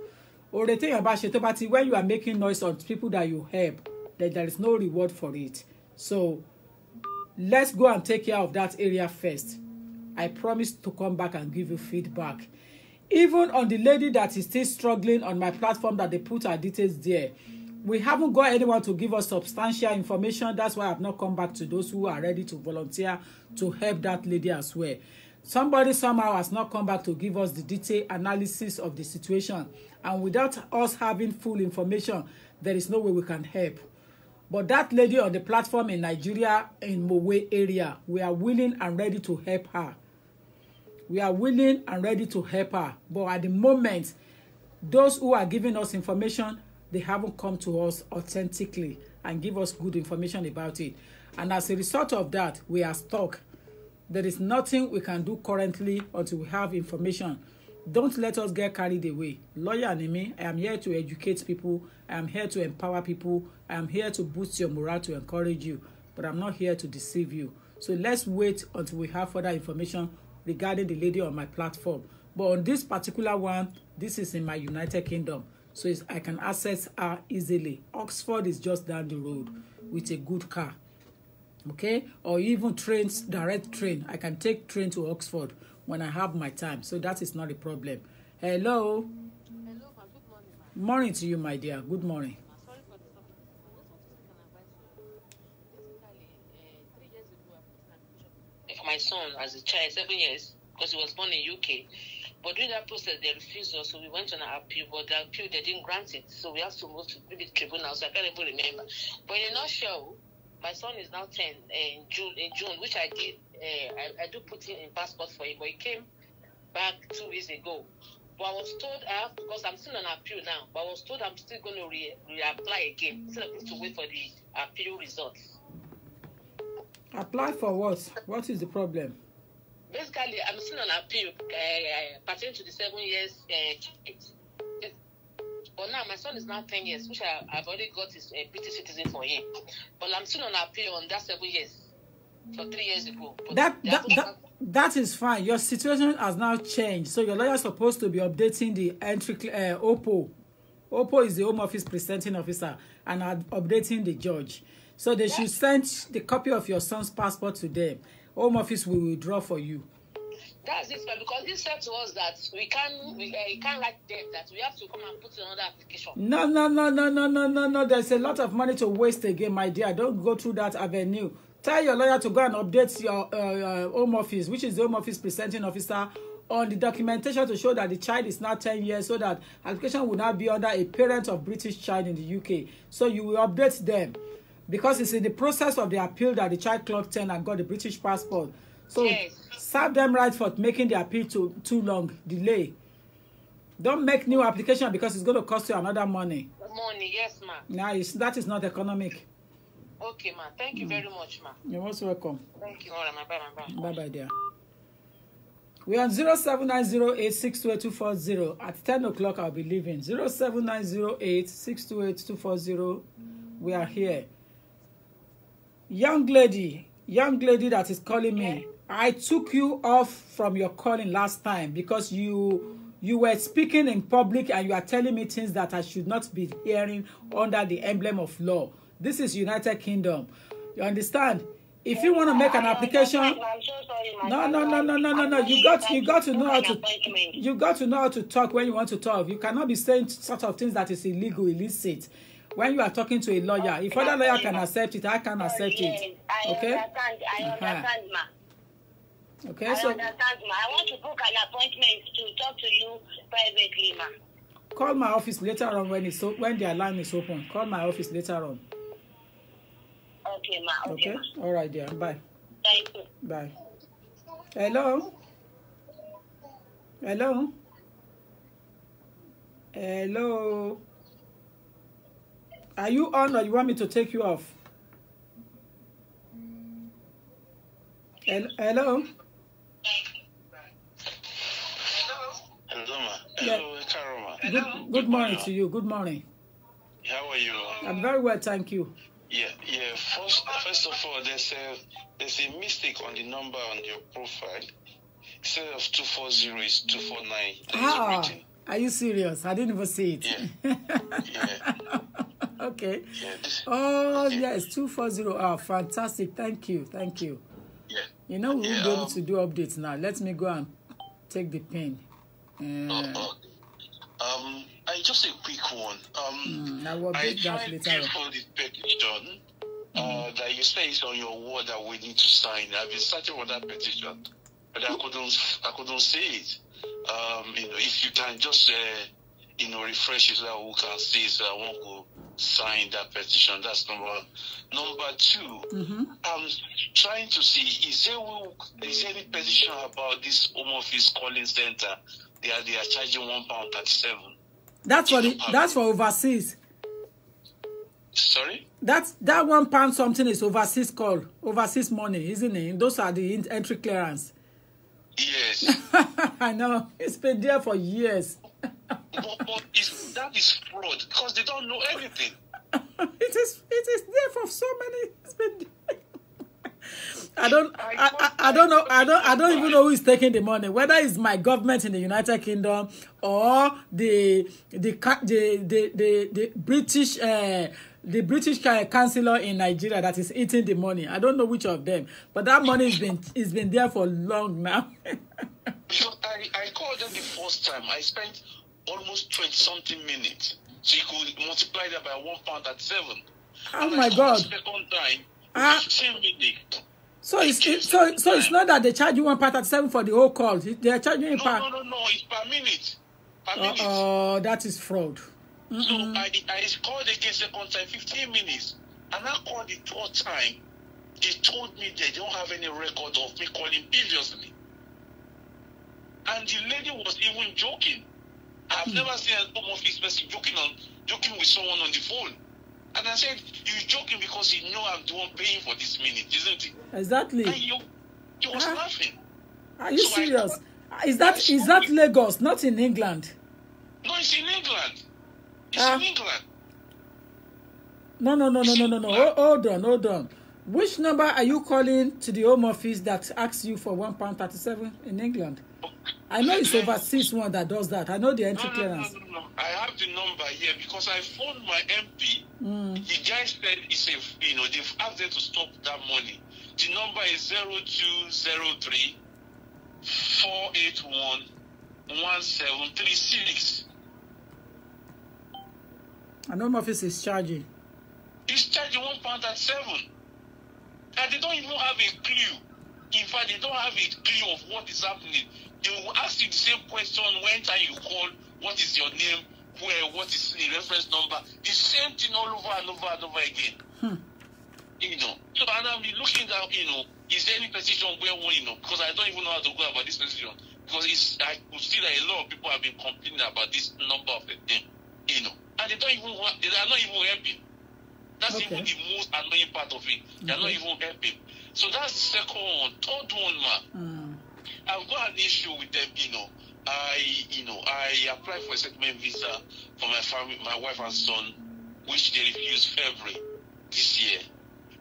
Orete yaba share to party when you are making noise on people that you help, then there is no reward for it. So let's go and take care of that area first. I promise to come back and give you feedback. Even on the lady that is still struggling on my platform that they put her details there, we haven't got anyone to give us substantial information. That's why I've not come back to those who are ready to volunteer to help that lady as well. Somebody somehow has not come back to give us the detailed analysis of the situation. And without us having full information, there is no way we can help. But that lady on the platform in Nigeria, in Mowe area, we are willing and ready to help her. We are willing and ready to help her. But at the moment, those who are giving us information, they haven't come to us authentically and give us good information about it. And as a result of that, we are stuck. There is nothing we can do currently until we have information. Don't let us get carried away. Lawyer Anime, I am here to educate people. I am here to empower people. I am here to boost your morale, to encourage you. But I'm not here to deceive you. So let's wait until we have further information regarding the lady on my platform. But on this particular one, this is in my United Kingdom. So I can access her easily. Oxford is just down the road with a good car. Okay? Or even trains, direct train. I can take train to Oxford when I have my time. So that is not a problem. Hello? Hello, ma. Good morning, ma. Morning to you, my dear. Good morning. Sorry for the topic. I just want to seek an advice. Basically, 3 years ago, I put an application for my son as a child, 7 years, because he was born in UK. But during that process, they refused us, so we went on an appeal, but the appeal, they didn't grant it. So we have to move to the tribunal, so I can't even remember. But in a nutshell, my son is now 10 in June, which I did. I do put in passport for him, but he came back 2 weeks ago. But I was told I have, because I'm still on appeal now, but I was told I'm still going to reapply again instead of to wait for the appeal results. Apply for what? What is the problem? Basically, I'm still on appeal pertaining to the 7 years. But now my son is now 10 years, which I've already got his British citizen for him. But I'm still on appeal on that 7 years, for 3 years ago. That is fine. Your situation has now changed. So your lawyer is supposed to be updating the entry OPPO. OPPO is the Home Office presenting officer and updating the judge. So they should send the copy of your son's passport to them. Home Office will withdraw for you. That's it, because he said to us that we can't write them, that we have to come and put another application. No. There's a lot of money to waste again, my dear. Don't go through that avenue. Tell your lawyer to go and update your Home Office, which is the Home Office presenting officer, on the documentation to show that the child is now 10 years, so that application will not be under a parent of British child in the UK. So you will update them, because it's in the process of the appeal that the child clocked 10 and got the British passport. So yes, serve them right for making the appeal too long. Delay. Don't make new application because it's going to cost you another money. Money, yes, ma'am. Now that is not economic. Okay, ma. Thank you very much, ma. You're most welcome. Thank you. All right, ma. Bye, ma. Bye. Bye, dear. We're on 07908628240. At 10 o'clock, I'll be leaving. 07908628240. We are here. Young lady that is calling me. I took you off from your calling last time because you were speaking in public and you are telling me things that I should not be hearing under the emblem of law. This is United Kingdom. You understand? If you want to make an application, no. You got to know how to. You got to know how to talk when you want to talk. You cannot be saying sort of things that is illegal, illicit. When you are talking to a lawyer, if other lawyer can accept it, I can accept it. Okay. I understand, ma. Okay, I so understand, ma. I want to book an appointment to talk to you privately, ma. call my office later on when the line is open. Call my office later on. Okay, ma. Okay. Ma. All right, dear. Bye. Thank you. Bye. Hello. Hello. Hello. Are you on or you want me to take you off? Hello. Hello, ma. Hello, Karoma. Good morning to you. Good morning. How are you? I'm very well, thank you. Yeah. First of all, there's a mistake on the number on your profile. Instead of 240, it's 249. Are you serious? I didn't even see it. Yeah. Okay. Yeah, yes, 240. Oh, fantastic. Thank you. Yeah. You know, we'll be able to do updates now. Let me go and take the pen. Just a quick one. I will update that later. For the petition, that you say it's on your word that we need to sign. I've been searching for that petition, but I couldn't see it. If you can just refresh it so that we can see it, so I want to sign that petition. That's number one. Number two, I'm trying to see is there any petition about this Home Office calling center? They are charging £1.37. That's for overseas. Sorry? That £1 something is overseas call, overseas money, isn't it? Those are the entry clearance. Yes. I know. It's been there for years. but that is fraud because they don't know anything. It is there for so many. It's been I don't know. I don't even know who is taking the money. Whether it's my government in the United Kingdom or the British councillor in Nigeria that is eating the money. I don't know which of them. But that money has been there for long now. Because I called them the first time. I spent almost 20-something minutes. So you could multiply that by £1.37. Oh my God! The second time, same minute. So it's not that they charge you £1.37 for the whole call. They are charging you per. No. It's per minute. Oh, that is fraud. So I called again second time, 15 minutes, and I called the third time. They told me they don't have any record of me calling previously, and the lady was even joking. I've never seen a Home Office person joking with someone on the phone. And I said, you're joking because you know I'm the one paying for this minute, isn't it? Exactly. And you was laughing. Are you serious? Is that Lagos, not in England? No, it's in England. It's in England. No. Hold on. Which number are you calling to the Home Office that asks you for £1.37 in England? I know it's overseas one that does that. I know the entry clearance. No. I have the number here because I phoned my MP. The guy said they've asked them to stop that money. The number is 0203 481 1736. And Home Office is charging. It's charging £1.37. And they don't even have a clue. In fact, they don't have a clue of what is happening. They will ask you the same question when time you call, what is your name, what is the reference number, the same thing all over and over and over again. So and I'll be looking at, is there any petition where one, because I don't even know how to go about this petition, because I could see that a lot of people have been complaining about this number of them, and they are not even helping. That's even the most annoying part of it. They're not even helping. So that's the second one. Third one, man. I've got an issue with them, I applied for a settlement visa for my family, my wife and son, which they refused February this year.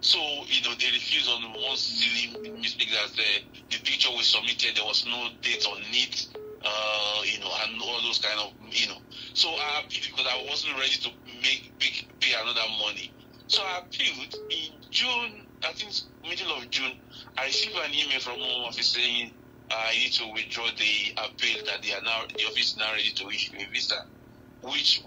So, they refused on one silly mistake that the picture we submitted, there was no date on it, and all those kind of, So I appealed because I wasn't ready to pay another money. So I appealed in June, I think middle of June. I received an email from Home Office saying I need to withdraw the appeal, that the office is now ready to issue a visa, which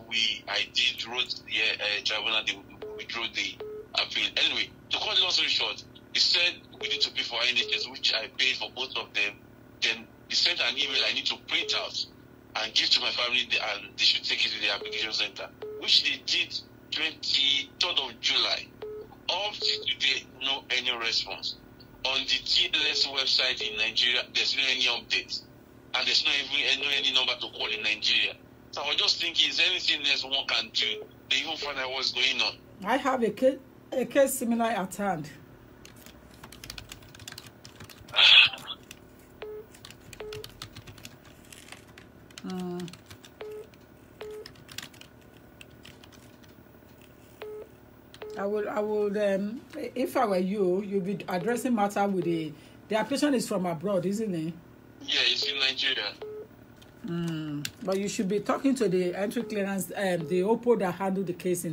I did, wrote the tribunal, they withdrew the appeal. Anyway, to cut the long story short, he said we need to pay for NHS, which I paid for both of them. Then he sent an email I need to print out and give to my family, and they should take it to the application center, which they did 23rd of July. Up to today, no any response. On the TLS website in Nigeria, there's no any updates, and there's no even any number to call in Nigeria. So I was just thinking, is there anything else one can do? They even find out what's going on. I have a case similar at hand. I would if I were you, you'd be addressing matter with the application is from abroad, isn't it? Yeah, it's in Nigeria. But you should be talking to the entry clearance, the OPPO that handled the case.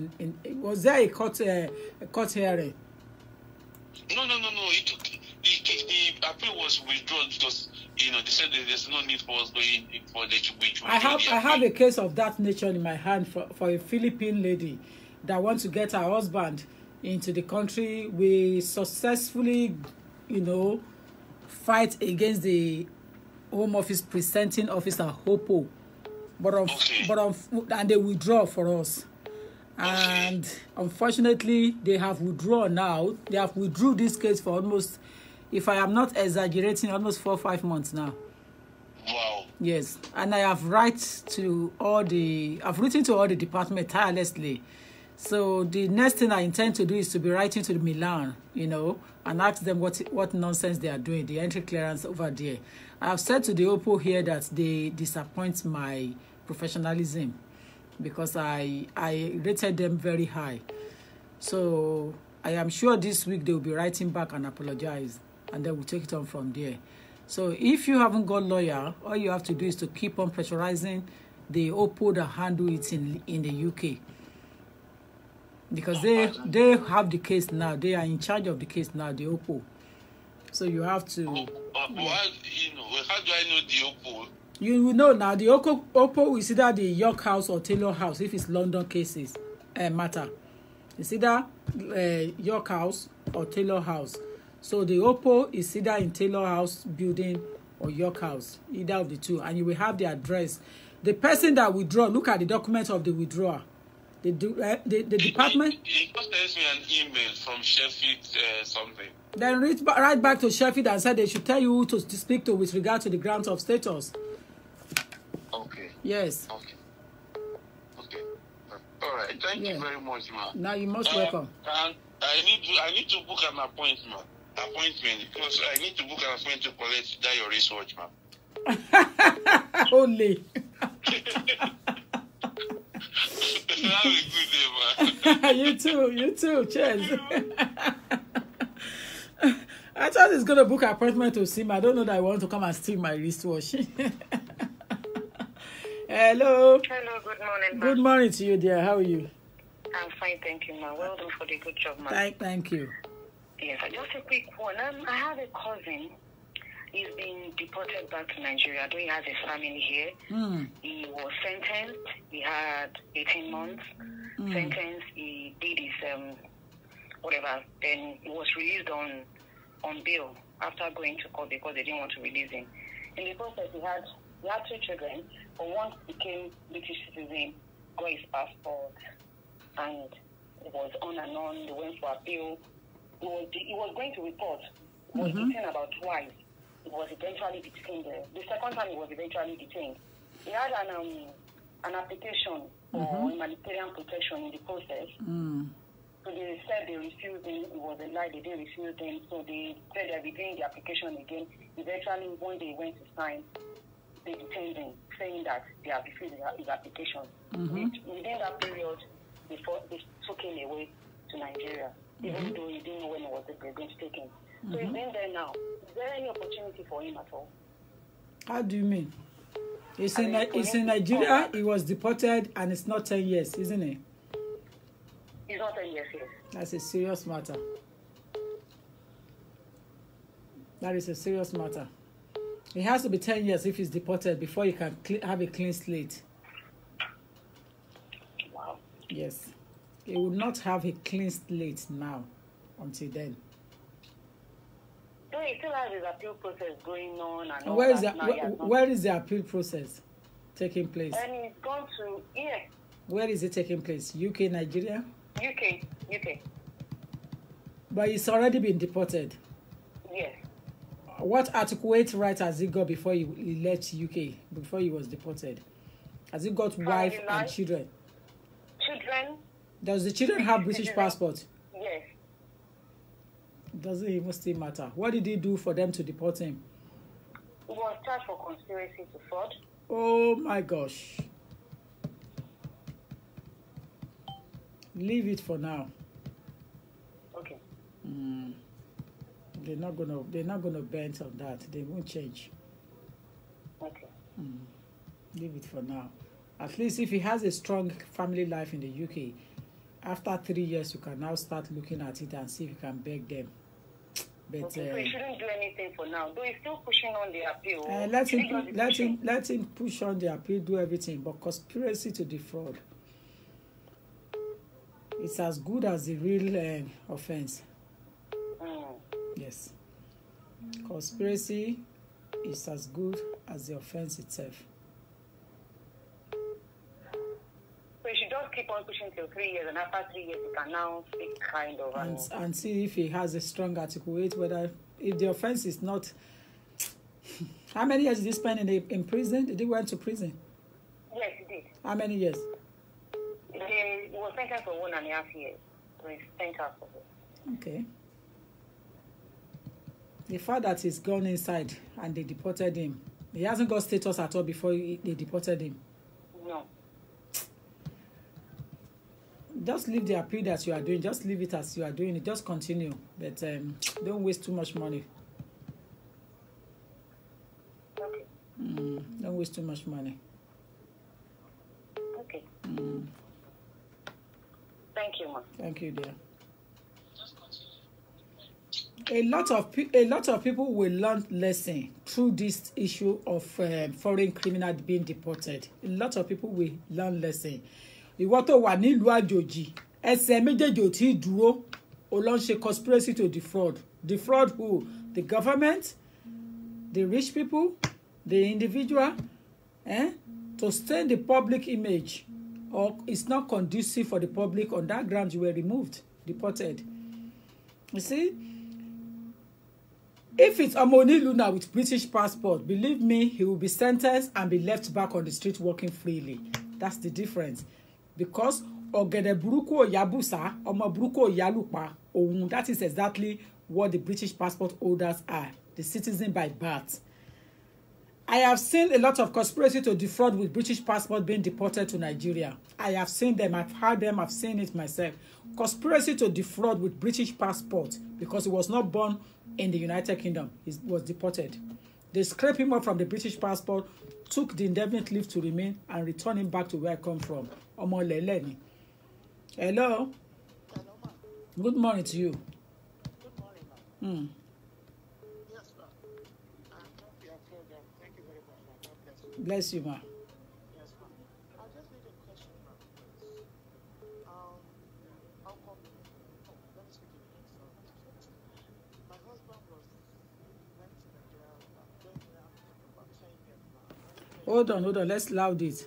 Was there a court hearing? No. The appeal was withdrawn because they said that there's no need for us going for the withdraw. I have a case of that nature in my hand for a Philippine lady that wants to get her husband into the country. We successfully, fight against the Home Office presenting officer Hopo, and they withdraw for us. And unfortunately, they have withdrawn now. They have withdrew this case for almost, if I am not exaggerating, almost 4 or 5 months now. Wow. Yes, and I have written to all the department tirelessly. So the next thing I intend to do is to be writing to the Milan, and ask them what nonsense they are doing, the entry clearance over there. I have said to the OPPO here that they disappoint my professionalism because I rated them very high. So I am sure this week they will be writing back and apologize, and then we'll take it on from there. So if you haven't got a lawyer, all you have to do is to keep on pressurizing the OPPO that handle it in the UK. Because they have the case now. They are in charge of the case now, the OPPO. So you have to... how do I know the OPPO? You will know now. The OPPO is either the York House or Taylor House, if it's London cases matter. It's either York House or Taylor House. So the OPPO is either in Taylor House building or York House, either of the two. And you will have the address. The person that withdraw, look at the document of the withdrawer. The department. He just sent me an email from Sheffield something. Then write back to Sheffield and said they should tell you who to speak to with regard to the grant of status. Okay. Yes. Okay. All right. Thank you very much, man. Now you most welcome. And I need to book an appointment because I need to book an appointment to collect that your wristwatch, man. Only. Have a good day, man. You too. Cheers. I thought he's going to book an appointment to see me. I don't know that I want to come and steal my wristwatch. Hello. Hello, good morning, Good morning to you, dear. How are you? I'm fine, thank you, ma. Well done for the good job, ma. Thank you. Yes, just a quick one. I have a cousin. He's been deported back to Nigeria. Though he has a family here. He was sentenced. He had 18 months. Sentenced. He did his whatever. Then he was released on bail after going to court because they didn't want to release him. In the process, he had 2 children. But one became British citizen, got his passport, and it was on and on. They went for appeal. He was going to report. He was detained about twice. He was eventually detained. The second time he was eventually detained. He had an application for humanitarian protection in the process. So they said they refused him. It was a lie. They didn't refuse him. So they said they'll be doing the application again. Eventually, one day went to sign, they detained him, saying that they have refused his application. Within that period, before they took him away to Nigeria, even though he didn't know when they were going to take him. So he's been there now. Is there any opportunity for him at all? How do you mean? It's in Nigeria. He was deported, and it's not 10 years, isn't it? It's not 10 years, yes. That's a serious matter. That is a serious matter. It has to be 10 years if he's deported before you can have a clean slate. Wow. Yes. He will not have a clean slate now until then. So he still has his appeal process going on. And where is the appeal process taking place? And he's gone to, Where is it taking place? UK, Nigeria? UK. But he's already been deported. Yes. What Article 8 right has he got before he left UK, before he was deported? Has he got wife and children? Children? Does the children have British passport? Yes. Doesn't even still matter. What did he do for them to deport him? He was charged for conspiracy to fraud. Oh my gosh. Leave it for now. Okay. They're not gonna bend on that. They won't change. Okay. Leave it for now. At least if he has a strong family life in the UK, after 3 years you can now start looking at it and see if you can beg them. But okay, so he shouldn't do anything for now. Though he's still pushing on the appeal. Let him push on the appeal, do everything. But conspiracy to defraud, it's as good as the real offense. Yes. Conspiracy is as good as the offense itself. So you should just keep on pushing till 3 years, and after 3 years you can now speak kind of and see if he has a strong Article 8, whether if the offense is not. How many years did he spend in prison? Did he went to prison? Yes, he did. How many years? He was sentenced for 1.5 years. So he spent out of it. Okay. The fact that he's gone inside and they deported him, he hasn't got status at all before they deported him. No. Just leave the appeal that you are doing. Just leave it as you are doing it. Just continue. But don't waste too much money. Okay. Don't waste too much money. Okay. Thank you, ma. Thank you, dear. A lot of people will learn lesson through this issue of foreign criminal being deported. A lot of people will learn lesson. Ìwọ tó wà nílùú àjòjì, ẹsẹ̀ méjèèjì ò tí dúró, ó lọ ń ṣe conspiracy to defraud. Defraud who? The government, the rich people, the individual, to stain the public image, or it's not conducive for the public. On that ground, you were removed, deported. You see? If it's Omoni Luna with British passport, believe me, he will be sentenced and be left back on the street walking freely. That's the difference. Because Ogede Buruko Yabusa, Omo Buruko Yalupa, that is exactly what the British passport holders are, the citizen by birth. I have seen a lot of conspiracy to defraud with British passport being deported to Nigeria. I have seen them, I've heard them, I've seen it myself. Conspiracy to defraud with British passport because he was not born in the United Kingdom. He was deported. They scraped him up from the British passport, took the indefinite leave to remain, and returned him back to where I come from. Omo Leleni. Hello? Hello, ma. Good morning to you. Good morning, ma. Yes, ma. Thank you very much, ma. God bless you. Bless you, ma. Yes, ma. I just need a question, ma. How come? Let me speak in English. My husband went to Nigeria. Going there about 10 years now. Hold on. Let's loud it.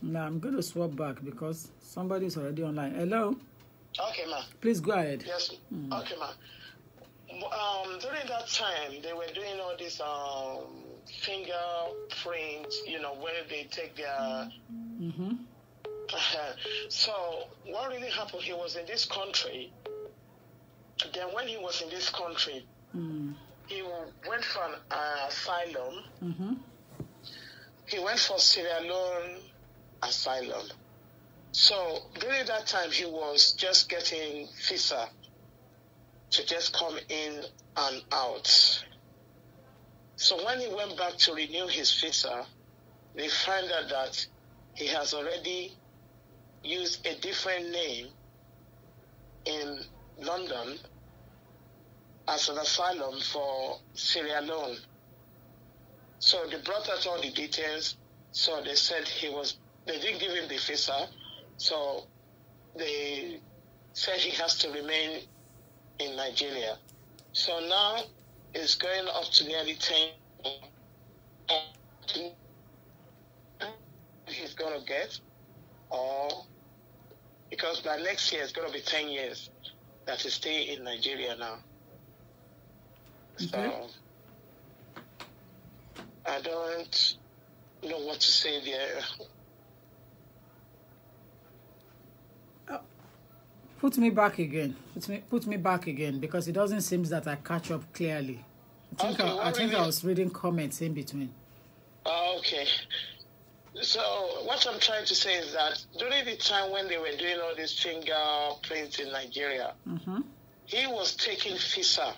Now I'm going to swap back because somebody is already online. Hello? Okay, ma. Please go ahead. Yes. Okay, ma. During that time, they were doing all this fingerprint, where they take their. So what really happened? He was in this country. Then when he was in this country, he went for an asylum. He went for Sierra Leone asylum. So during that time, he was just getting visa to just come in and out. So when he went back to renew his visa, they found out that he has already used a different name in London as an asylum for Sierra Leone. So they brought out all the details. So they said they didn't give him the visa. So they said he has to remain in Nigeria. So now it's going up to nearly 10 he's going to get, or because by next year it's going to be 10 years that he stay in Nigeria now. So I don't know what to say there. Put me back again. Put me back again, because it doesn't seem that I catch up clearly. I think I was reading comments in between. Okay. So what I'm trying to say is that during the time when they were doing all these fingerprints in Nigeria, he was taking visa.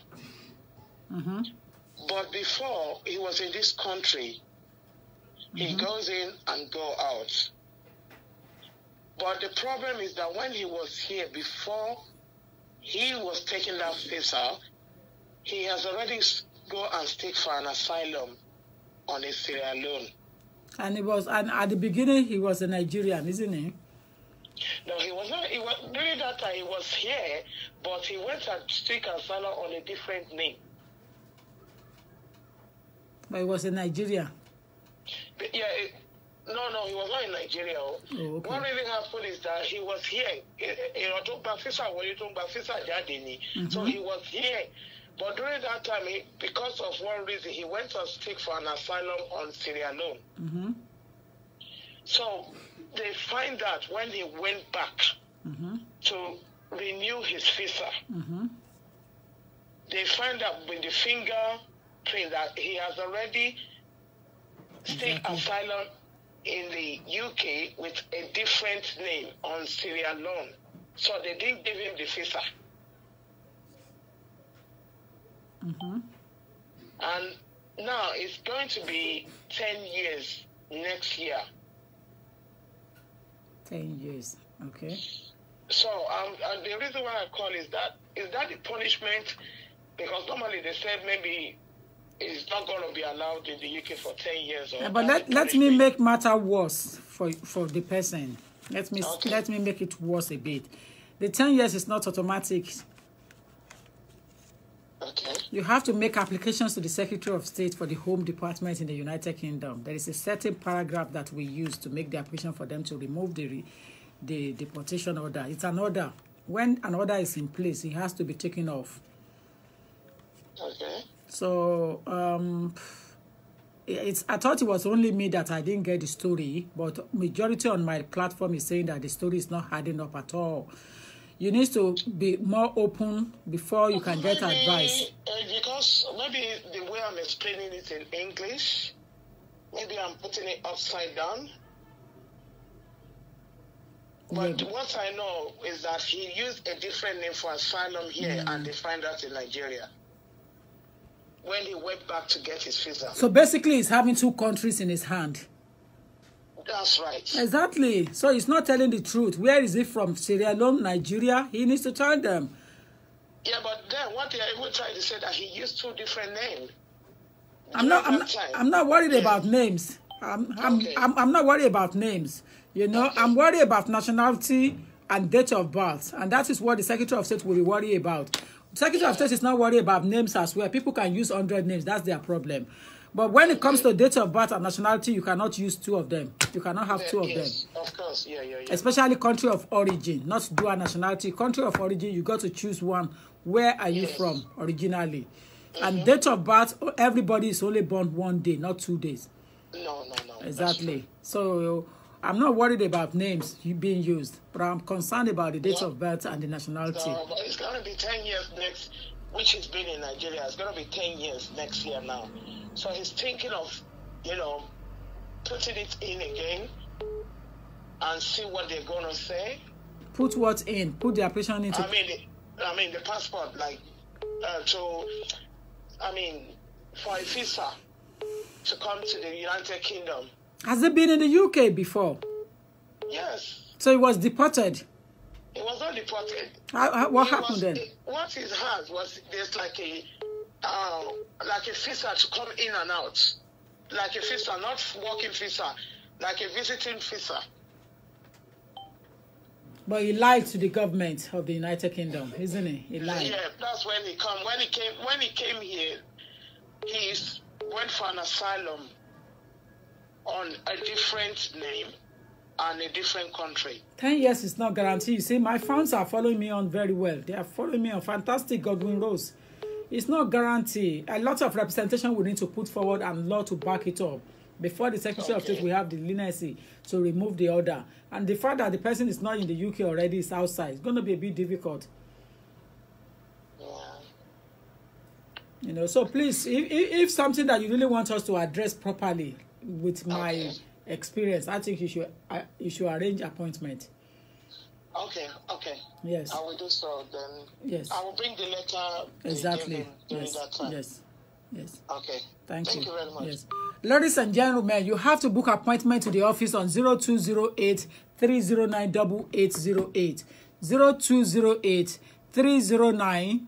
But before he was in this country, he goes in and go out. But the problem is that when he was here, before he was taking that visa, he has already go and stick for an asylum on a Sierra Leone. And at the beginning he was a Nigerian, isn't he? No, he was not. During that time he was here, but he went and stick asylum on a different name. But he was a Nigerian. But yeah. No, he was not in Nigeria. Oh, okay. What really happened is that he was here. So he was here. But during that time, because of one reason, he went to stick for an asylum on Sierra Leone. So they find that when he went back to renew his visa, they find out with the fingerprint that he has already stick asylum in the UK with a different name on Sierra Leone. So they didn't give him the visa. And now it's going to be 10 years next year. 10 years, okay. So and the reason why I call is that the punishment? Because normally they said maybe it's not going to be allowed in the UK for 10 years. But let me make matter worse for the person. Let me make it worse a bit. The 10 years is not automatic. Okay. You have to make applications to the Secretary of State for the Home Department in the United Kingdom. There is a certain paragraph that we use to make the application for them to remove the deportation order. It's an order. When an order is in place, it has to be taken off. Okay. So I thought it was only me that I didn't get the story, but majority on my platform is saying that the story is not adding up at all. You need to be more open before you can get advice. Because maybe the way I'm explaining it in English, maybe I'm putting it upside down. But what I know is that he used a different name for asylum here, and they find out in Nigeria when he went back to get his visa. So basically, he's having two countries in his hand. That's right. Exactly. So he's not telling the truth. Where is he from? Sierra Leone, Nigeria? He needs to tell them. Yeah, but then what they are even trying to say that he used two different names. I'm not worried about names. I'm not worried about names. You know, okay. I'm worried about nationality and date of birth, and that is what the Secretary of State will be worried about. The Secretary of State is not worried about names as well. People can use 100 names. That's their problem. But when it comes to date of birth and nationality, you cannot use two of them. You cannot have two of them. Of course, yeah. Especially country of origin, not dual nationality. Country of origin, you got to choose one. Where are you from originally? And date of birth, everybody is only born 1 day, not 2 days. No. Exactly. So I'm not worried about names being used, but I'm concerned about the date of birth and the nationality. No, but it's going to be 10 years next, which he's been in Nigeria. It's going to be 10 years next year now. So he's thinking of, putting it in again and see what they're going to say. Put what in? Put the application into... I mean the passport, for a visa to come to the United Kingdom. Has it been in the UK before? Yes. So he was deported? He was not deported. What happened then? What he had was there's like a visa to come in and out. Like a visa, not working visa, like a visiting visa. But he lied to the government of the United Kingdom, isn't he? He lied. Yeah, that's when he come. When he came here, he went for an asylum on a different name and a different country. 10 years is not guaranteed. You see, my fans are following me on very well. They are following me on fantastic, Godwin Rose. It's not guaranteed. A lot of representation we need to put forward and law to back it up. Before the Secretary of State, we have the leniency to remove the order. And the fact that the person is not in the UK already, is outside. It's going to be a bit difficult. So please, if something that you really want us to address properly with my experience, I think you should arrange appointment. Okay. Yes. I will do so then. Yes. I will bring the letter. Exactly. During that time. Yes. Okay. Thank you very much. Yes. Ladies and gentlemen, you have to book appointment to the office on 0208 309 8808. 0208 309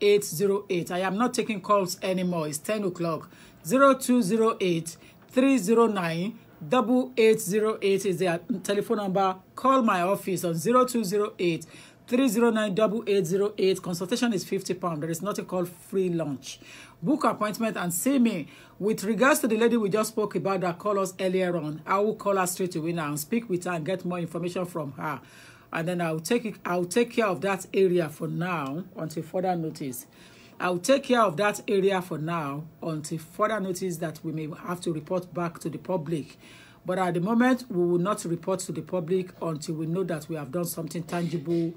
8808. I am not taking calls anymore. It's 10 o'clock. 0208 309 8808 is the telephone number. Call my office on 0208 309 8808. Consultation is £50. There is nothing called free lunch. Book appointment and see me. With regards to the lady we just spoke about that called us earlier on, I will call her straight away now and speak with her and get more information from her. And then I'll take care of that area for now until further notice. I'll take care of that area for now until further notice that we may have to report back to the public. But at the moment, we will not report to the public until we know that we have done something tangible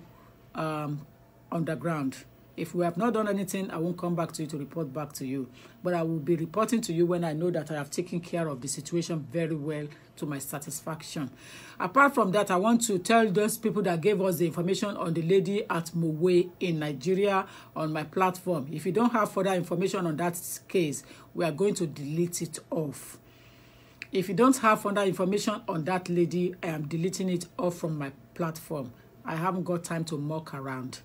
on the ground. If we have not done anything, I won't come back to you to report back to you. But I will be reporting to you when I know that I have taken care of the situation very well to my satisfaction. Apart from that, I want to tell those people that gave us the information on the lady at Mowe in Nigeria on my platform. If you don't have further information on that case, we are going to delete it off. If you don't have further information on that lady, I am deleting it off from my platform. I haven't got time to muck around.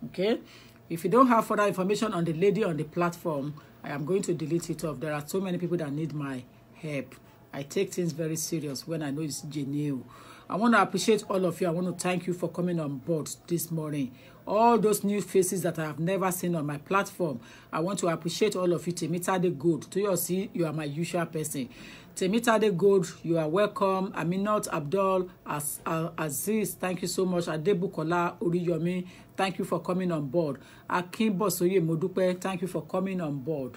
Okay? If you don't have further information on the lady on the platform, I am going to delete it off. There are so many people that need my help. I take things very serious when I know it's genuine. I want to appreciate all of you. I want to thank you for coming on board this morning. All those new faces that I have never seen on my platform. I want to appreciate all of you. Temitade Gold. Toyosi, you are my usual person. Temitade Gold, you are welcome. Aminat Abdul Aziz, thank you so much. Adebukola Oriyomi, thank you for coming on board. Akin Bosoye Modupe, thank you for coming on board.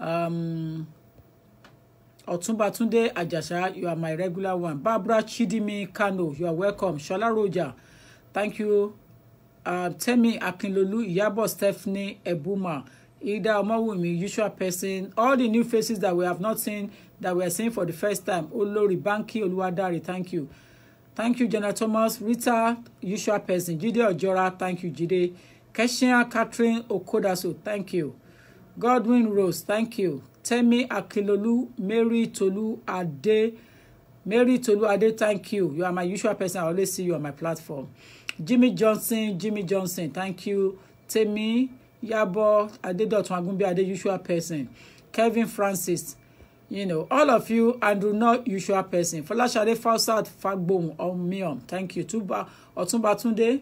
Otumba Tunde Ajasha, you are my regular one. Barbara Chidimi Kano, you are welcome. Shola Roja, thank you. Temi Akinlolu, Iyabo Stephanie Ebuma, Ida Omawumi, usual person. All the new faces that we have not seen, that we are seeing for the first time. Olori Banki Oluwadari, thank you. Thank you, Jenna Thomas. Rita, usual person. Jide Ojora, thank you, Jide. Keshia Catherine Okodaso, thank you. Godwin Rose, thank you. Temi Akilolu, Mary Tolu Ade, thank you. You are my usual person. I always see you on my platform. Jimmy Johnson, thank you. Temi Yabo Adedotun Agumbi Ade, usual person. Kevin Francis, all of you, Andrew, not usual person. Folashade Fausat Fagbom Omion, thank you. Otumba Tunde,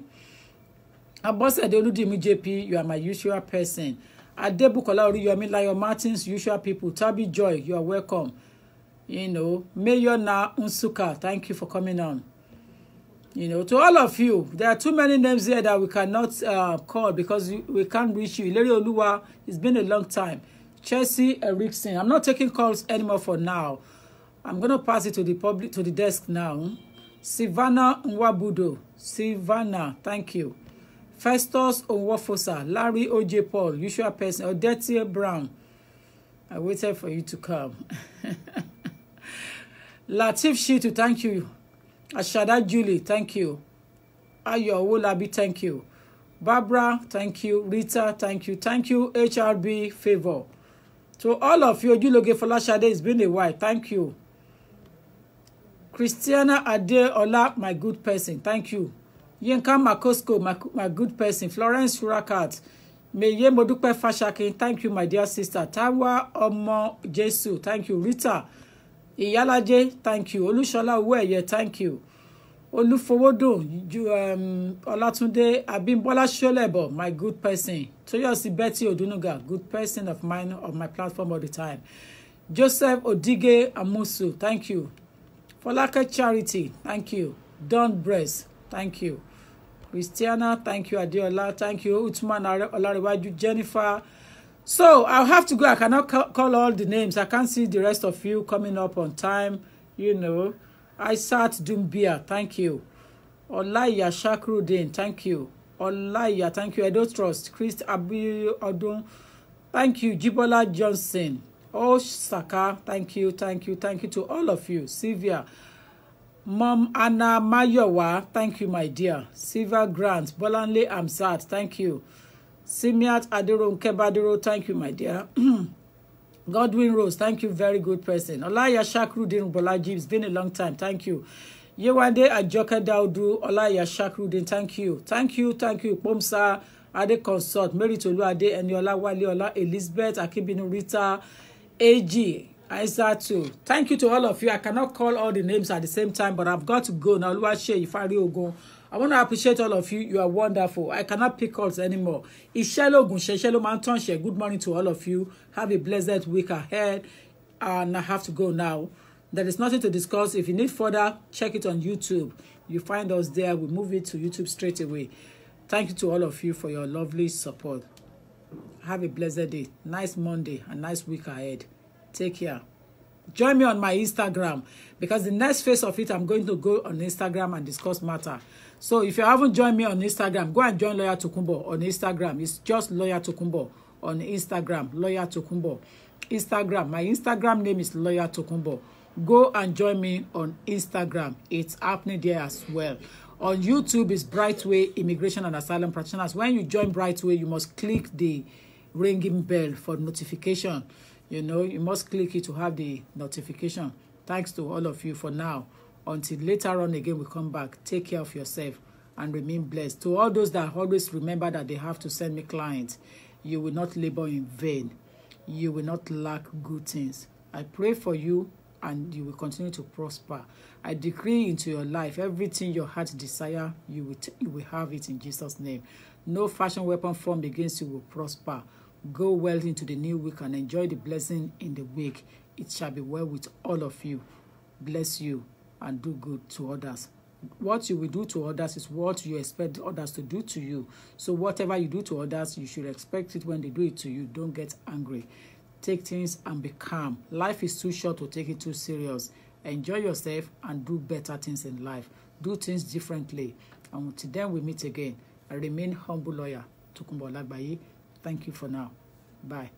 Abosede Oludimi JP, you are my usual person. Adebukola Oriyomi, Layo Martins, usual people. Tabi Joy, you are welcome. Mayor Na Unsuka, thank you for coming on. You know, to all of you, there are too many names here that we cannot call because we can't reach you. Ileri Oluwa, it's been a long time. Chelsea Erickson. I'm not taking calls anymore for now. I'm going to pass it to the public, to the desk now. Sivana Nwabudo. Sivana, thank you. Festus Onwofosa. Larry O.J. Paul. Usual person. Odette Brown. I waited for you to come. Latif Shitu, thank you. Ashada Julie, thank you. Ayo Wolabi, thank you. Barbara, thank you. Rita, thank you. Thank you, HRB Favor. To all of you, Ojuloge Folashade, it's been a while. Thank you. Christiana Adeola, my good person. Thank you. Yinka Makosko, my good person. Florence Surakat. Meye Modupe Fashakin, thank you, my dear sister. Tawa Omo Jesu, thank you. Rita Iyalaje, thank you. Olushola Uweye, thank you. Olufowodo, Olatunde Abimbola Sholebo, my good person. Toyosi Betty Odunuga, good person of mine on my platform all the time. Joseph Odige Amusu, thank you. Folake Charity, thank you. Don Bress, thank you. Christiana, thank you. Adeola, thank you. Utman Olarewaju, Jennifer. So I'll have to go. I cannot call all the names. I can't see the rest of you coming up on time. You know. Aisat Dumbia, thank you. Olaya Shakrudin, thank you. Olaya, thank you. Edo Trust, Christ Abi Odun, thank you. Jibola Johnson, Osaka, thank you, thank you, thank you to all of you. Sylvia, Mom Anna Mayowa, thank you, my dear. Silva Grant, Bolanle Amsat, thank you. Simiat Adiro Nkebadiro, thank you, my dear. Godwin Rose, thank you, very good person. Olaya Shakrudin Bolaji, it's been a long time, thank you. Yewande Ajoka Daudu, Olaya Shakrudin, thank you. Thank you, thank you. Pomsa Ade Consort, Mary Tolu Ade, Eniola Wale Ola, Elizabeth Akibinu Rita, AG, Aizatu. Thank you to all of you. I cannot call all the names at the same time, but I've got to go now. Oluwase Ifari Ogun. I want to appreciate all of you. You are wonderful. I cannot pick calls anymore. Ishelo Gunse, Shelo Mantonche. Good morning to all of you. Have a blessed week ahead. And I have to go now. There is nothing to discuss. If you need further, check it on YouTube. You find us there. We move it to YouTube straight away. Thank you to all of you for your lovely support. Have a blessed day. Nice Monday and nice week ahead. Take care. Join me on my Instagram because the next phase of it, I'm going to go on Instagram and discuss matter. So if you haven't joined me on Instagram, go and join Lawyer Tokunbo on Instagram. It's just Lawyer Tokunbo on Instagram. Lawyer Tokunbo. Instagram. My Instagram name is Lawyer Tokunbo. Go and join me on Instagram. It's happening there as well. On YouTube is Brightway Immigration and Asylum Practitioners. When you join Brightway, you must click the ringing bell for notification. You know, you must click it to have the notification. Thanks to all of you for now. Until later on again, we come back. Take care of yourself and remain blessed. To all those that always remember that they have to send me clients, you will not labor in vain. You will not lack good things. I pray for you and you will continue to prosper. I decree into your life, everything your heart desire, you will have it in Jesus' name. No fashion weapon formed against you will prosper. Go well into the new week and enjoy the blessing in the week. It shall be well with all of you. Bless you and do good to others. What you will do to others is what you expect others to do to you. So whatever you do to others, you should expect it when they do it to you. Don't get angry. Take things and be calm. Life is too short to take it too serious. Enjoy yourself and do better things in life. Do things differently. And until then we meet again. I remain humble lawyer, Tokunbo Olagbaye. Thank you for now. Bye.